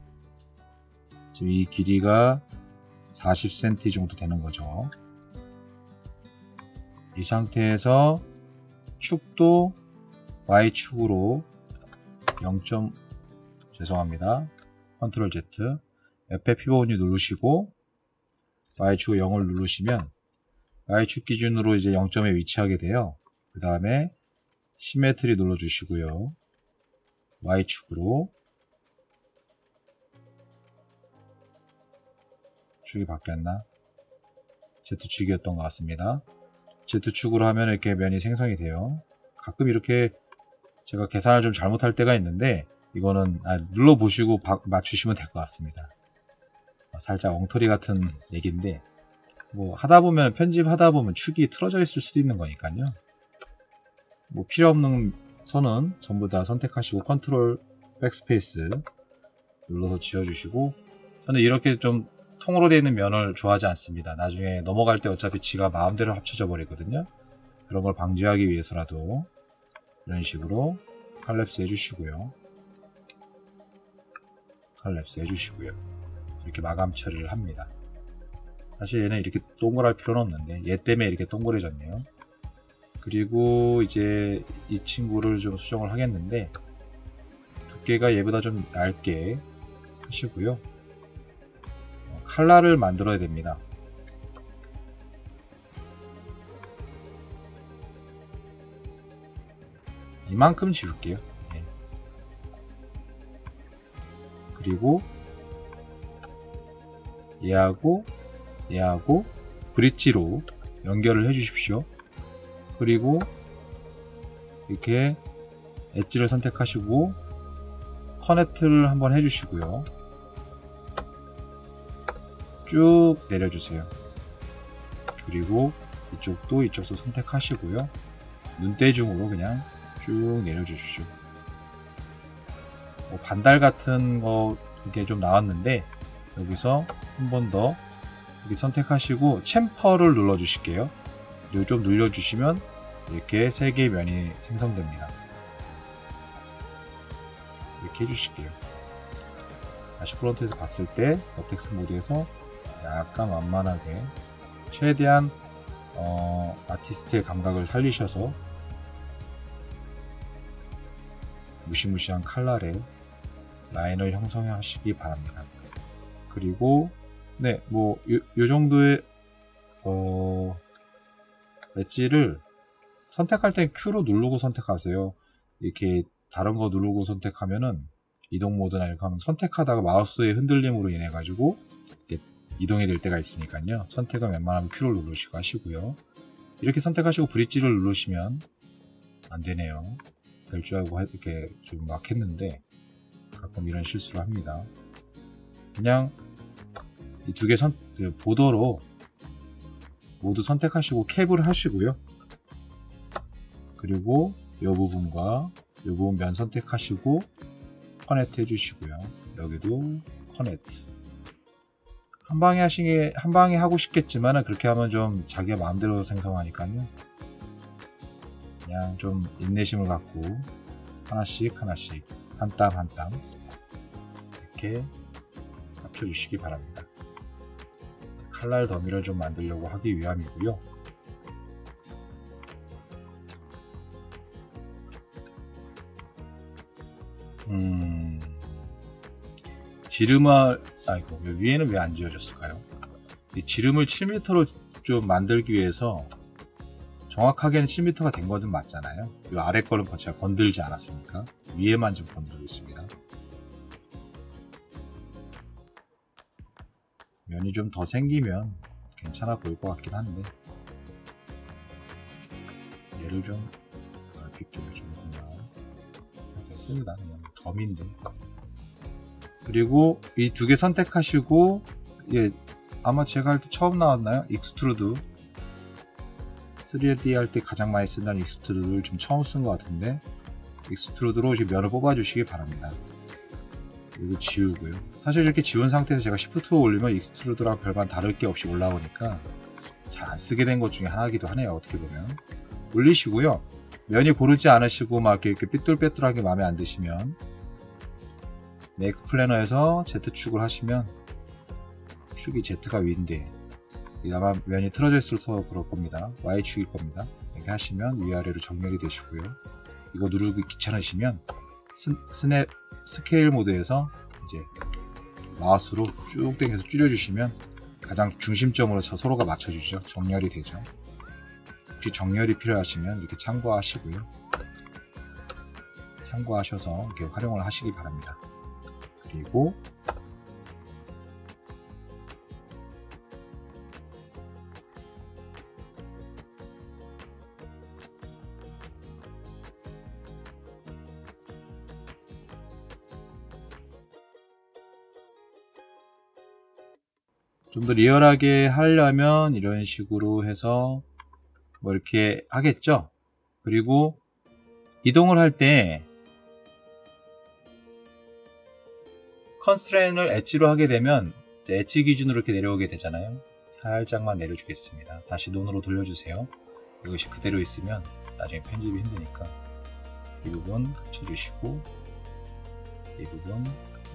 지금 이 길이가 40cm 정도 되는 거죠. 이 상태에서 축도 Y축으로 0. 죄송합니다. 컨트롤 Z 옆에 피벗이 누르시고 Y축 0을 누르시면 Y축 기준으로 이제 0점에 위치하게 돼요. 그 다음에 시메트리 눌러주시고요. Y축으로 축이 바뀌었나? Z축이었던 것 같습니다. Z축으로 하면 이렇게 면이 생성이 돼요. 가끔 이렇게 제가 계산을 좀 잘못할 때가 있는데 이거는 눌러보시고 맞추시면 될 것 같습니다. 살짝 엉터리 같은 얘기인데 하다보면 편집하다 보면 축이 틀어져 있을 수도 있는 거니까요. 필요 없는 선은 전부 다 선택하시고 컨트롤 백스페이스 눌러서 지워주시고 저는 이렇게 좀 통으로 되어 있는 면을 좋아하지 않습니다. 나중에 넘어갈 때 어차피 지가 마음대로 합쳐져 버리거든요. 그런 걸 방지하기 위해서라도 이런 식으로 칼랩스 해주시고요. 칼랩스 해주시고요. 이렇게 마감 처리를 합니다. 사실 얘는 이렇게 동그랄 필요는 없는데 얘 때문에 이렇게 동그래졌네요. 그리고 이제 이 친구를 좀 수정을 하겠는데 두께가 얘보다 좀 얇게 하시고요. 칼라를 만들어야 됩니다. 이만큼 지울게요. 그리고 얘하고 브릿지로 연결을 해 주십시오. 그리고 이렇게 엣지를 선택하시고 커넥트를 한번 해 주시고요. 쭉 내려주세요. 그리고 이쪽도 선택하시고요. 눈대중으로 그냥 쭉 내려주십시오. 뭐 반달 같은 거 이렇게 좀 나왔는데 여기서 한 번 더 이렇게 선택하시고 챔퍼를 눌러주실게요. 그리고 좀 눌려주시면 이렇게 3개의 면이 생성됩니다. 이렇게 해주실게요. 다시 프론트에서 봤을 때 버텍스 모드에서 약간 완만하게 최대한 아티스트의 감각을 살리셔서 무시무시한 칼날의 라인을 형성하시기 바랍니다. 그리고 네, 뭐 요 정도의 엣지를 선택할 땐 Q로 누르고 선택하세요. 이렇게 다른 거 누르고 선택하면은 이동 모드나 이렇게 하면 선택하다가 마우스의 흔들림으로 인해 가지고 이동이 될 때가 있으니까요. 선택은 웬만하면 Q를 누르시고 하시고요. 이렇게 선택하시고 브릿지를 누르시면 안 되네요. 될 줄 알고 이렇게 좀 막 했는데 가끔 이런 실수를 합니다. 그냥 이 두 개 보더로 모두 선택하시고 캡을 하시고요. 그리고 이 부분과 이 부분 면 선택하시고 커넥트 해주시고요. 여기도 커넥트. 한 방에 하고 싶겠지만은 그렇게 하면 좀 자기가 마음대로 생성하니까요. 그냥 좀 인내심을 갖고 하나씩 한 땀 한 땀 이렇게 합쳐주시기 바랍니다. 칼날 더미를 좀 만들려고 하기 위함이고요. 지름을 아이고 위에는 왜 안 지어졌을까요? 이 지름을 7m로 좀 만들기 위해서 정확하게는 7m가 된 것은 맞잖아요. 이 아래 거는 제가 건들지 않았으니까 위에만 좀 건드리고 있습니다. 면이 좀 더 생기면 괜찮아 보일 것 같긴 한데 얘를 좀 넓힐게요. 조금만. 됐습니다. 그냥 덤인데. 그리고 이 두 개 선택하시고 아마 제가 할 때 처음 나왔나요? 익스트루드 3D 할 때 가장 많이 쓴다는 익스트루드를 좀 처음 쓴 것 같은데 익스트루드로 지금 면을 뽑아 주시기 바랍니다. 그리고 지우고요. 사실 이렇게 지운 상태에서 제가 시프트로 올리면 익스트루드랑 별반 다를 게 없이 올라오니까 잘 안 쓰게 된 것 중에 하나이기도 하네요. 어떻게 보면 올리시고요. 면이 고르지 않으시고 막 이렇게 삐뚤빼뚤하게 마음에 안 드시면 메이크 플래너에서 Z축을 하시면 축이 Z가 위인데 아마 면이 틀어져 있어서 그럴 겁니다. Y축일 겁니다. 이렇게 하시면 위아래로 정렬이 되시고요. 이거 누르기 귀찮으시면 스케일 모드에서 이제 마우스로 쭉 당겨서 줄여주시면 가장 중심점으로 서로가 맞춰주죠. 정렬이 되죠. 혹시 정렬이 필요하시면 이렇게 참고하시고요. 참고하셔서 이렇게 활용을 하시기 바랍니다. 그리고 좀 더 리얼하게 하려면 이런 식으로 해서 뭐 이렇게 하겠죠. 그리고 이동을 할 때 컨스트레인을 엣지로 하게 되면 엣지 기준으로 이렇게 내려오게 되잖아요. 살짝만 내려주겠습니다. 다시 논으로 돌려주세요. 이것이 그대로 있으면 나중에 편집이 힘드니까 이 부분 합쳐주시고 이 부분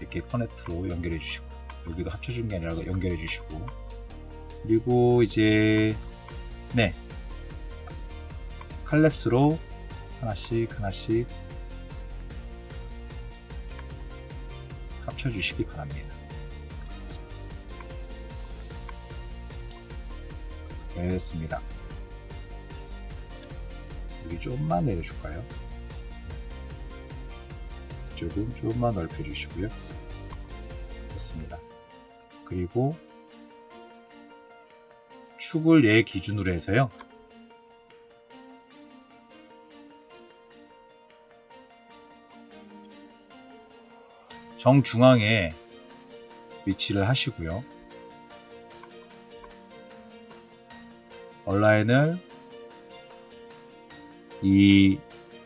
이렇게 커넥트로 연결해 주시고 여기도 합쳐준 게 아니라 연결해 주시고 그리고 이제 칼랩스로 하나씩 합쳐주시기 바랍니다. 됐습니다. 여기 조금만 내려줄까요? 이쪽은 조금만 넓혀주시고요. 됐습니다. 그리고 축을 얘 기준으로 해서요. 정중앙에 위치를 하시고요. 얼라인을 이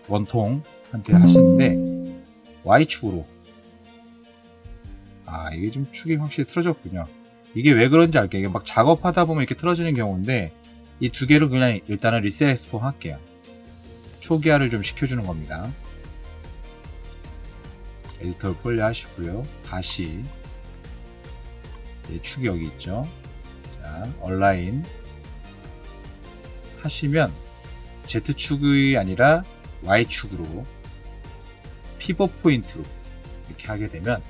원통한테 하시는데 Y축으로, 이게 좀 축이 확실히 틀어졌군요. 이게 왜 그런지 알게요. 이게 막 작업하다 보면 이렇게 틀어지는 경우인데, 이 두 개를 그냥 일단은 리셋 엑스폼 할게요. 초기화를 좀 시켜주는 겁니다. 에디터를 폴리 하시고요. 다시 축이 여기 있죠. 자, 얼라인 하시면 Z축이 아니라 Y축으로 피벗 포인트로 이렇게 하게 되면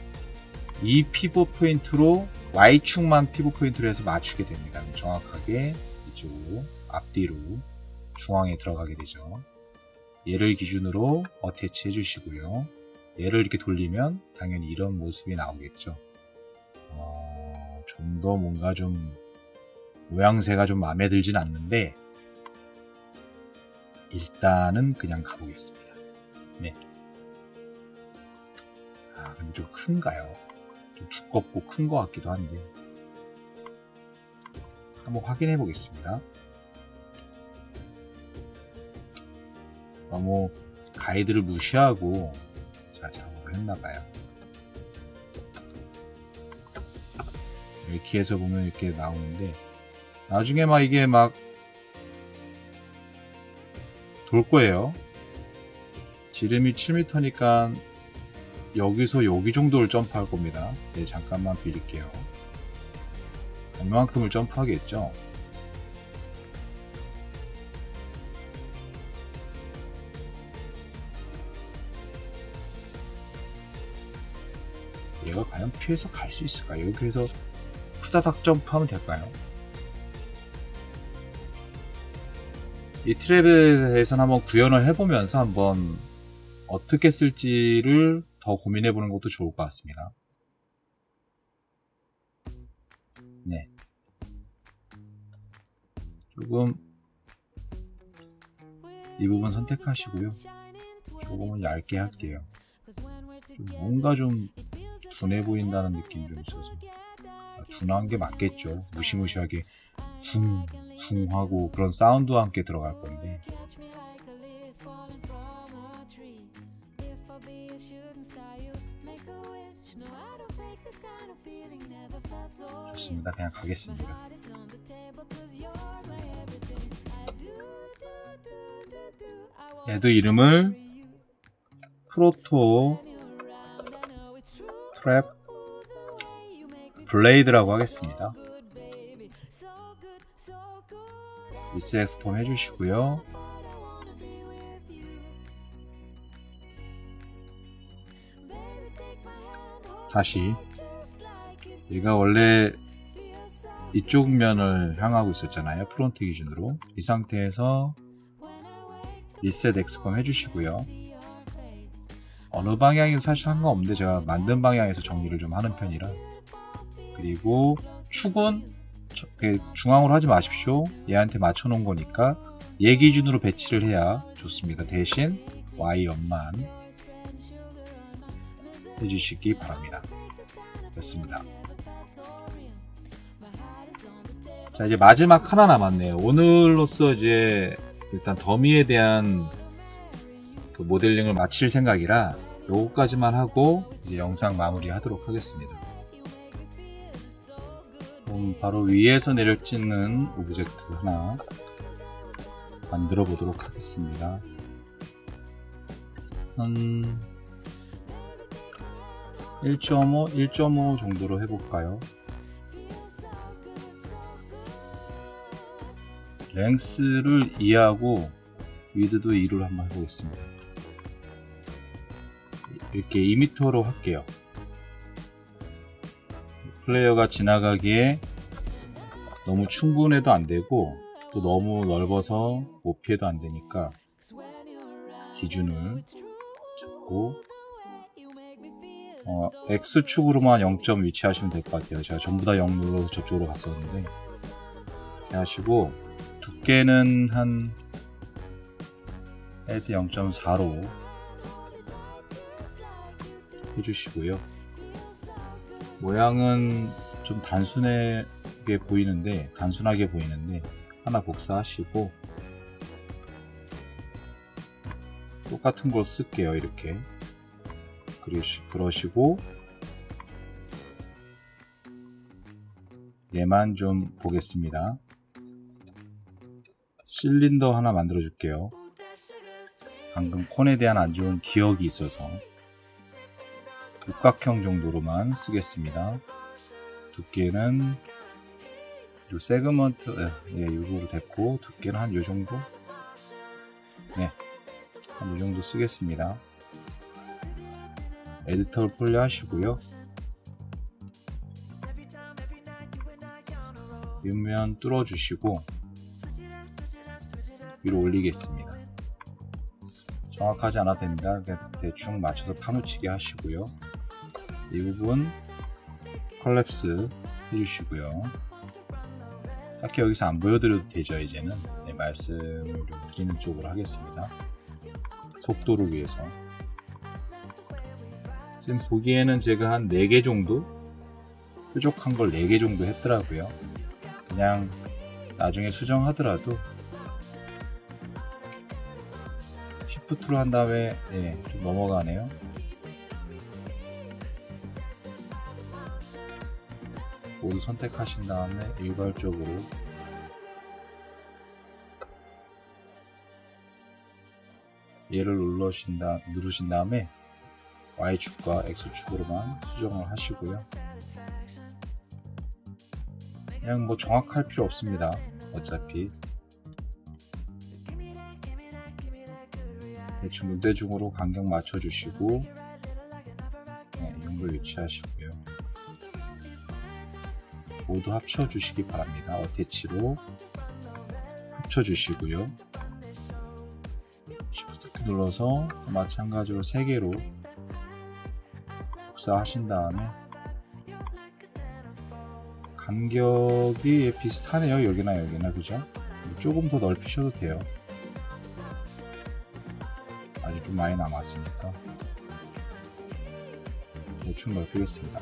이 피벗 포인트로 Y축만 피벗 포인트로 해서 맞추게 됩니다. 정확하게 이쪽으로 앞뒤로 중앙에 들어가게 되죠. 얘를 기준으로 어태치 해주시고요. 얘를 이렇게 돌리면 당연히 이런 모습이 나오겠죠. 좀 더 뭔가 좀 모양새가 좀 마음에 들진 않는데 일단은 그냥 가보겠습니다. 네. 근데 좀 큰가요? 좀 두껍고 큰 것 같기도 한데 한번 확인해 보겠습니다. 너무 가이드를 무시하고 작업을 했나봐요. 이렇게 해서 보면 이렇게 나오는데 나중에 막 이게 막 돌 거예요. 지름이 7m니까 여기서 여기 정도를 점프할 겁니다. 네, 잠깐만 빌릴게요. 얼마만큼을 점프하겠죠? 얘가 과연 피해서 갈 수 있을까요? 이렇게 해서 후다닥 점프하면 될까요? 이 트랩에 대해서는 한번 구현을 해보면서 한번 어떻게 쓸지를 더 고민해보는 것도 좋을 것 같습니다. 네. 조금 이 부분 선택하시고요. 조금은 얇게 할게요. 좀 뭔가 좀 둔해 보인다는 느낌이 좀 있어서 둔한 게 맞겠죠. 무시무시하게 쿵쿵 하고 그런 사운드와 함께 들어갈 건데 좋습니다. 그냥 가겠습니다. 얘도 이름을 프로토 트랩 블레이드라고 하겠습니다. 리셋 엑스폼 해주시고요. 다시 얘가 원래 이쪽 면을 향하고 있었잖아요. 프론트 기준으로. 이 상태에서 리셋 엑스폼 해주시고요. 어느 방향이 사실 상관없는데 제가 만든 방향에서 정리를 좀 하는 편이라. 그리고 축은 중앙으로 하지 마십시오. 얘한테 맞춰 놓은 거니까 얘 기준으로 배치를 해야 좋습니다. 대신 Y연만 해주시기 바랍니다. 됐습니다. 자, 이제 마지막 하나 남았네요. 오늘로써 이제 일단 더미에 대한 그 모델링을 마칠 생각이라 요거까지만 하고 이제 영상 마무리 하도록 하겠습니다. 바로 위에서 내려 찍는 오브젝트 하나 만들어 보도록 하겠습니다. 한 1.5, 1.5 정도로 해볼까요? 랭스를 2하고 위드도 2로 한번 해보겠습니다. 이렇게 2m로 할게요. 플레이어가 지나가기에 너무 충분해도 안되고 또 너무 넓어서 못 피해도 안되니까 기준을 잡고 X축으로만 0점 위치하시면 될 것 같아요. 제가 전부 다 0 눌러서 저쪽으로 갔었는데 이렇게 하시고 두께는 한 헤드 0.4로 해주시고요. 모양은 좀 단순하게 보이는데 하나 복사하시고 똑같은 걸 쓸게요. 이렇게 그러시고 얘만 좀 보겠습니다. 실린더 하나 만들어 줄게요. 방금 콘에 대한 안 좋은 기억이 있어서 육각형 정도로만 쓰겠습니다. 두께는 요 세그먼트 요거 됐고, 두께는 한 요정도, 네, 한 요정도 쓰겠습니다. 에디터 폴리 하시고요. 윗면 뚫어 주시고 위로 올리겠습니다. 정확하지 않아도 됩니다. 그냥 대충 맞춰서 파묻히게 하시고요. 이 부분 컬랩스 해주시고요. 딱히 여기서 안 보여드려도 되죠. 이제는 네, 말씀을 좀 드리는 쪽으로 하겠습니다. 속도를 위해서. 지금 보기에는 제가 한 4개 정도 뾰족한 걸 4개 정도 했더라고요. 그냥 나중에 수정하더라도 시프트로 한 다음에 좀 넘어가네요. 모두 선택하신 다음에 일괄적으로 얘를 누르신 다음에 Y축과 X축으로만 수정을 하시고요. 그냥 뭐 정확할 필요 없습니다. 어차피 대충 눈대중으로 간격 맞춰 주시고 이 정도 위치하시고요. 모두 합쳐 주시기 바랍니다. 어태치로 합쳐 주시고요. Shift 키 눌러서 마찬가지로 3개로 복사하신 다음에 간격이 비슷하네요. 여기나 그죠? 조금 더 넓히셔도 돼요. 아직 좀 많이 남았으니까 대충 넓히겠습니다.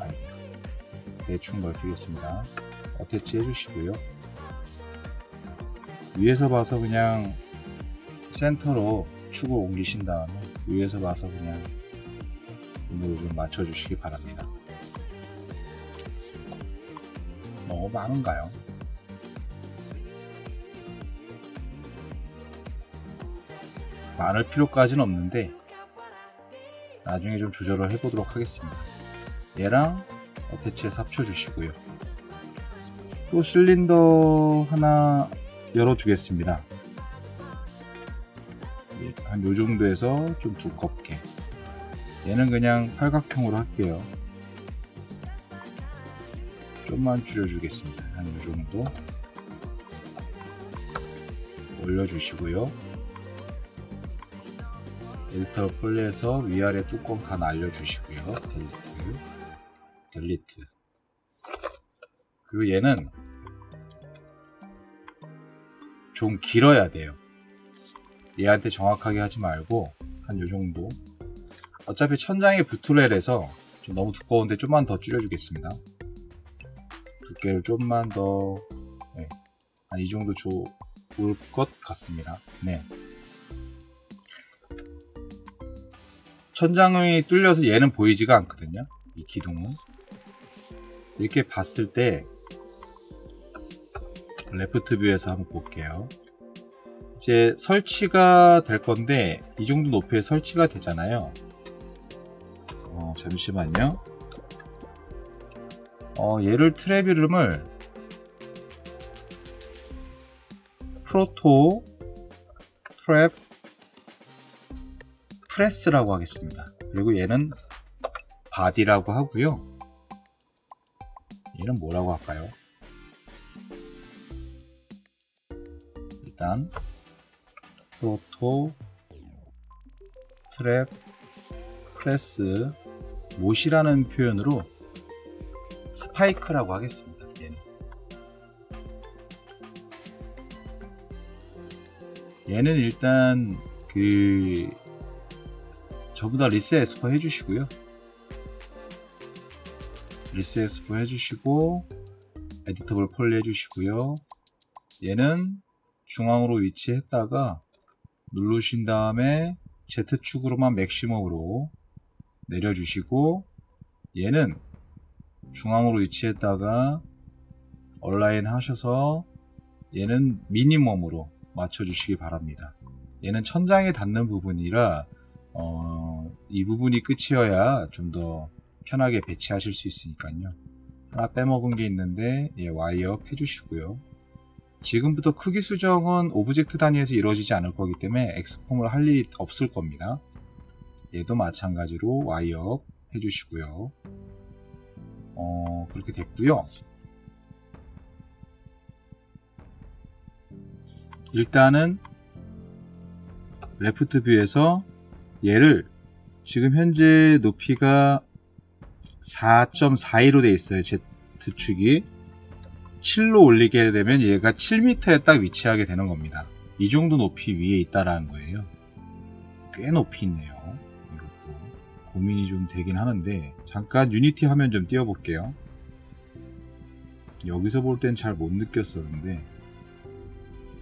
대충 넓히겠습니다. 어태치 해주시고요. 위에서 봐서 그냥 센터로 축을 옮기신 다음에 위에서 봐서 그냥 눈으로 좀 맞춰주시기 바랍니다. 너무 많은가요? 많을 필요까지는 없는데 나중에 좀 조절을 해보도록 하겠습니다. 얘랑 어태치해서 합쳐주시고요. 또 실린더 하나 열어주겠습니다. 한 요정도에서 좀 두껍게. 얘는 그냥 팔각형으로 할게요. 좀만 줄여주겠습니다. 한 요정도 올려주시고요. 에디터 폴리에서 위아래 뚜껑 다 날려주시고요. 델리트. 그리고 얘는 좀 길어야 돼요. 얘한테 정확하게 하지 말고 한 요정도. 어차피 천장에 부트렐에서 좀 너무 두꺼운데 좀만 더 줄여주겠습니다. 두께를 좀만 더, 한 이 정도 좋을 것 같습니다. 네. 천장이 뚫려서 얘는 보이지가 않거든요. 이 기둥은. 이렇게 봤을 때 레프트 뷰에서 한번 볼게요. 이제 설치가 될 건데 이 정도 높이에 설치가 되잖아요. 잠시만요. 얘를 트랩 이름을 프로토 트랩 프레스라고 하겠습니다. 그리고 얘는 바디라고 하고요. 얘는 뭐라고 할까요? 일단 프로토 트랩 프레스 못이라는 표현으로 스파이크라고 하겠습니다. 얘는 일단 전부 다 리셋 에스퍼 해주시고요. 리셋 에스퍼 해주시고 에디터블 폴리 해주시고요. 얘는 중앙으로 위치했다가 누르신 다음에 Z축으로만 맥시멈으로 내려주시고, 얘는 중앙으로 위치했다가 얼라인 하셔서 얘는 미니멈으로 맞춰주시기 바랍니다. 얘는 천장에 닿는 부분이라 이 부분이 끝이어야 좀 더 편하게 배치하실 수 있으니까요. 하나 빼먹은 게 있는데 얘 와이업 해주시고요. 지금부터 크기 수정은 오브젝트 단위에서 이루어지지 않을 거기 때문에 엑스폼을 할 일이 없을 겁니다. 얘도 마찬가지로 와이업 해주시고요. 그렇게 됐고요. 일단은 레프트 뷰에서 얘를 지금 현재 높이가 4.42로 되어 있어요. Z축이 7로 올리게 되면 얘가 7m에 딱 위치하게 되는 겁니다. 이 정도 높이 위에 있다라는 거예요. 꽤 높이 있네요. 이것도 고민이 좀 되긴 하는데, 잠깐 유니티 화면 좀 띄워볼게요. 여기서 볼 땐 잘 못 느꼈었는데,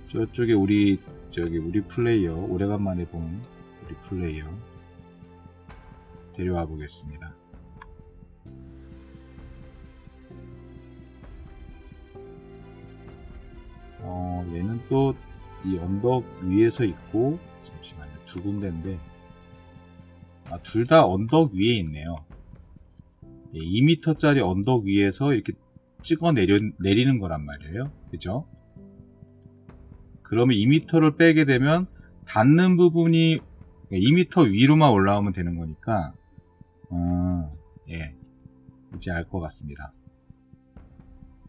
저쪽에 우리 플레이어, 오래간만에 본 우리 플레이어 데려와 보겠습니다. 얘는 또 이 언덕 위에서 있고, 잠시만요, 두 군데인데, 둘 다 언덕 위에 있네요. 2m짜리 언덕 위에서 이렇게 찍어 내리는 거란 말이에요. 그죠? 그러면 2m를 빼게 되면 닿는 부분이 2m 위로만 올라오면 되는 거니까, 예, 이제 알 것 같습니다.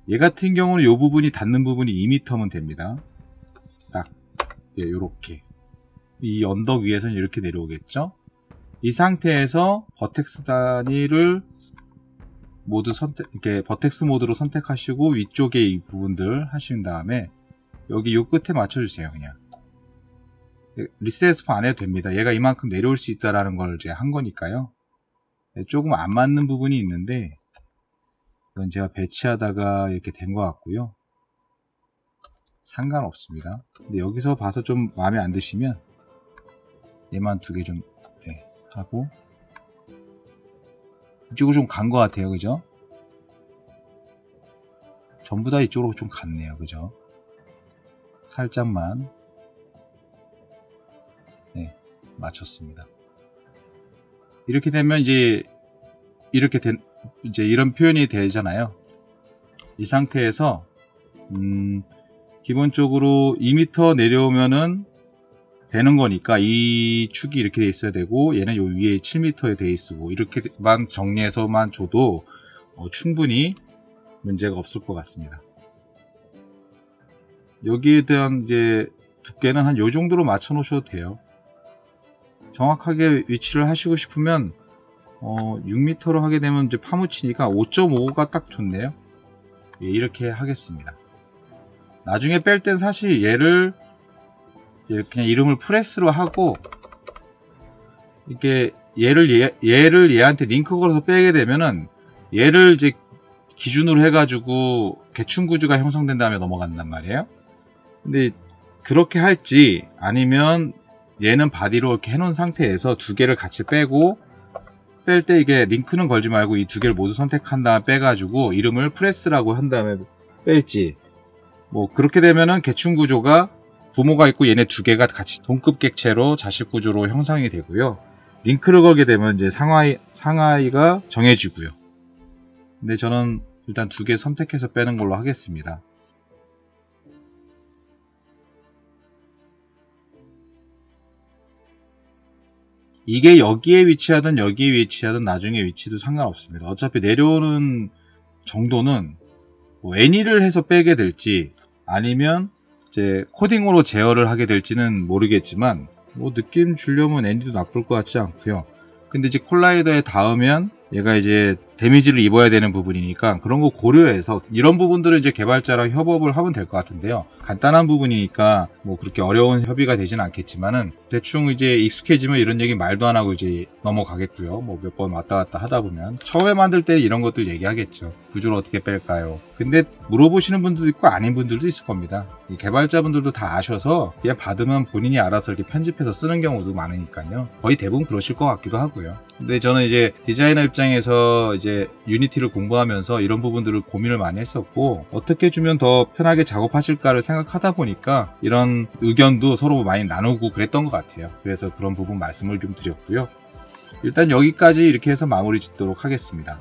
얘 같은 경우는 이 부분이 닿는 부분이 2m면 됩니다. 딱, 예, 요렇게. 이 언덕 위에서는 이렇게 내려오겠죠? 이 상태에서 버텍스 단위를 모두 이렇게 버텍스 모드로 선택하시고 위쪽에 이 부분들 하신 다음에 여기 요 끝에 맞춰주세요. 그냥 리셋 안 해도 됩니다. 얘가 이만큼 내려올 수 있다라는 걸 이제 한 거니까요. 조금 안 맞는 부분이 있는데 이건 제가 배치하다가 이렇게 된 것 같고요. 상관없습니다. 근데 여기서 봐서 좀 마음에 안 드시면 얘만 두 개 좀 하고, 이쪽으로 좀 간 것 같아요. 그죠? 전부 다 이쪽으로 좀 갔네요. 그죠? 살짝만 맞췄습니다. 이렇게 되면 이제 이런 표현이 되잖아요. 이 상태에서 기본적으로 2m 내려오면은 되는 거니까 이 축이 이렇게 돼 있어야 되고, 얘는 요 위에 7m에 돼 있고, 이렇게만 정리해서만 줘도 충분히 문제가 없을 것 같습니다. 여기에 대한 이제 두께는 한 요 정도로 맞춰 놓으셔도 돼요. 정확하게 위치를 하시고 싶으면 6m로 하게 되면 이제 파묻히니까 5.5가 딱 좋네요. 예, 이렇게 하겠습니다. 나중에 뺄 땐 사실 얘를 그냥 이름을 프레스로 하고, 이렇게 얘를 얘한테 링크 걸어서 빼게 되면은 얘를 이제 기준으로 해가지고 개충 구조가 형성된 다음에 넘어간단 말이에요. 근데 그렇게 할지, 아니면 얘는 바디로 이렇게 해놓은 상태에서 두 개를 같이 빼고, 뺄 때 이게 링크는 걸지 말고 이 두 개를 모두 선택한 다음에 빼가지고 이름을 프레스라고 한 다음에 뺄지, 뭐 그렇게 되면은 개충 구조가 부모가 있고 얘네 두 개가 같이 동급 객체로 자식 구조로 형성이 되고요. 링크를 걸게 되면 이제 상하이가 정해지고요. 근데 저는 일단 두 개 선택해서 빼는 걸로 하겠습니다. 이게 여기에 위치하든 여기에 위치하든 나중에 위치도 상관없습니다. 어차피 내려오는 정도는 뭐 애니를 해서 빼게 될지, 아니면 이제 코딩으로 제어를 하게 될지는 모르겠지만, 뭐 느낌 주려면 애니도 나쁠 것 같지 않고요. 근데 이제 콜라이더에 닿으면 얘가 이제 데미지를 입어야 되는 부분이니까 그런 거 고려해서 이런 부분들은 이제 개발자랑 협업을 하면 될 것 같은데요. 간단한 부분이니까 뭐 그렇게 어려운 협의가 되진 않겠지만은 대충 이제 익숙해지면 이런 얘기 말도 안 하고 이제 넘어가겠고요. 뭐 몇 번 왔다 갔다 하다 보면 처음에 만들 때 이런 것들 얘기하겠죠. 구조를 어떻게 뺄까요? 근데 물어보시는 분들도 있고 아닌 분들도 있을 겁니다. 이 개발자분들도 다 아셔서 그냥 받으면 본인이 알아서 이렇게 편집해서 쓰는 경우도 많으니까요. 거의 대부분 그러실 것 같기도 하고요. 근데 저는 이제 디자이너 입장에서 이제 유니티를 공부하면서 이런 부분들을 고민을 많이 했었고 어떻게 주면 더 편하게 작업하실까를 생각하다 보니까 이런 의견도 서로 많이 나누고 그랬던 것 같아요. 그래서 그런 부분 말씀을 좀 드렸고요. 일단 여기까지 이렇게 해서 마무리 짓도록 하겠습니다.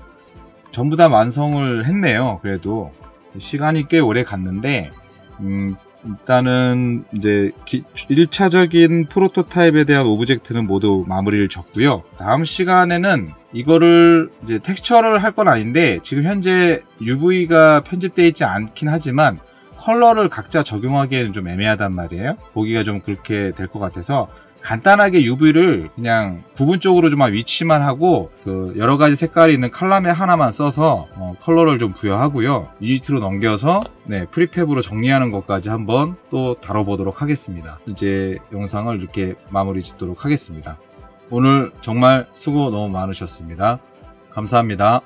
전부 다 완성을 했네요. 그래도 시간이 꽤 오래 갔는데 일단은 이제 1차적인 프로토타입에 대한 오브젝트는 모두 마무리를 졌고요. 다음 시간에는 이거를 이제 텍스처를 할 건 아닌데 지금 현재 UV가 편집되어 있지 않긴 하지만 컬러를 각자 적용하기에는 좀 애매하단 말이에요. 보기가 좀 그렇게 될 것 같아서 간단하게 UV를 그냥 부분적으로 좀 위치만 하고 그 여러 가지 색깔이 있는 칼라메 하나만 써서 컬러를 좀 부여하고요. 유니티로 넘겨서 프리팹으로 정리하는 것까지 한번 또 다뤄보도록 하겠습니다. 이제 영상을 이렇게 마무리 짓도록 하겠습니다. 오늘 정말 수고 너무 많으셨습니다. 감사합니다.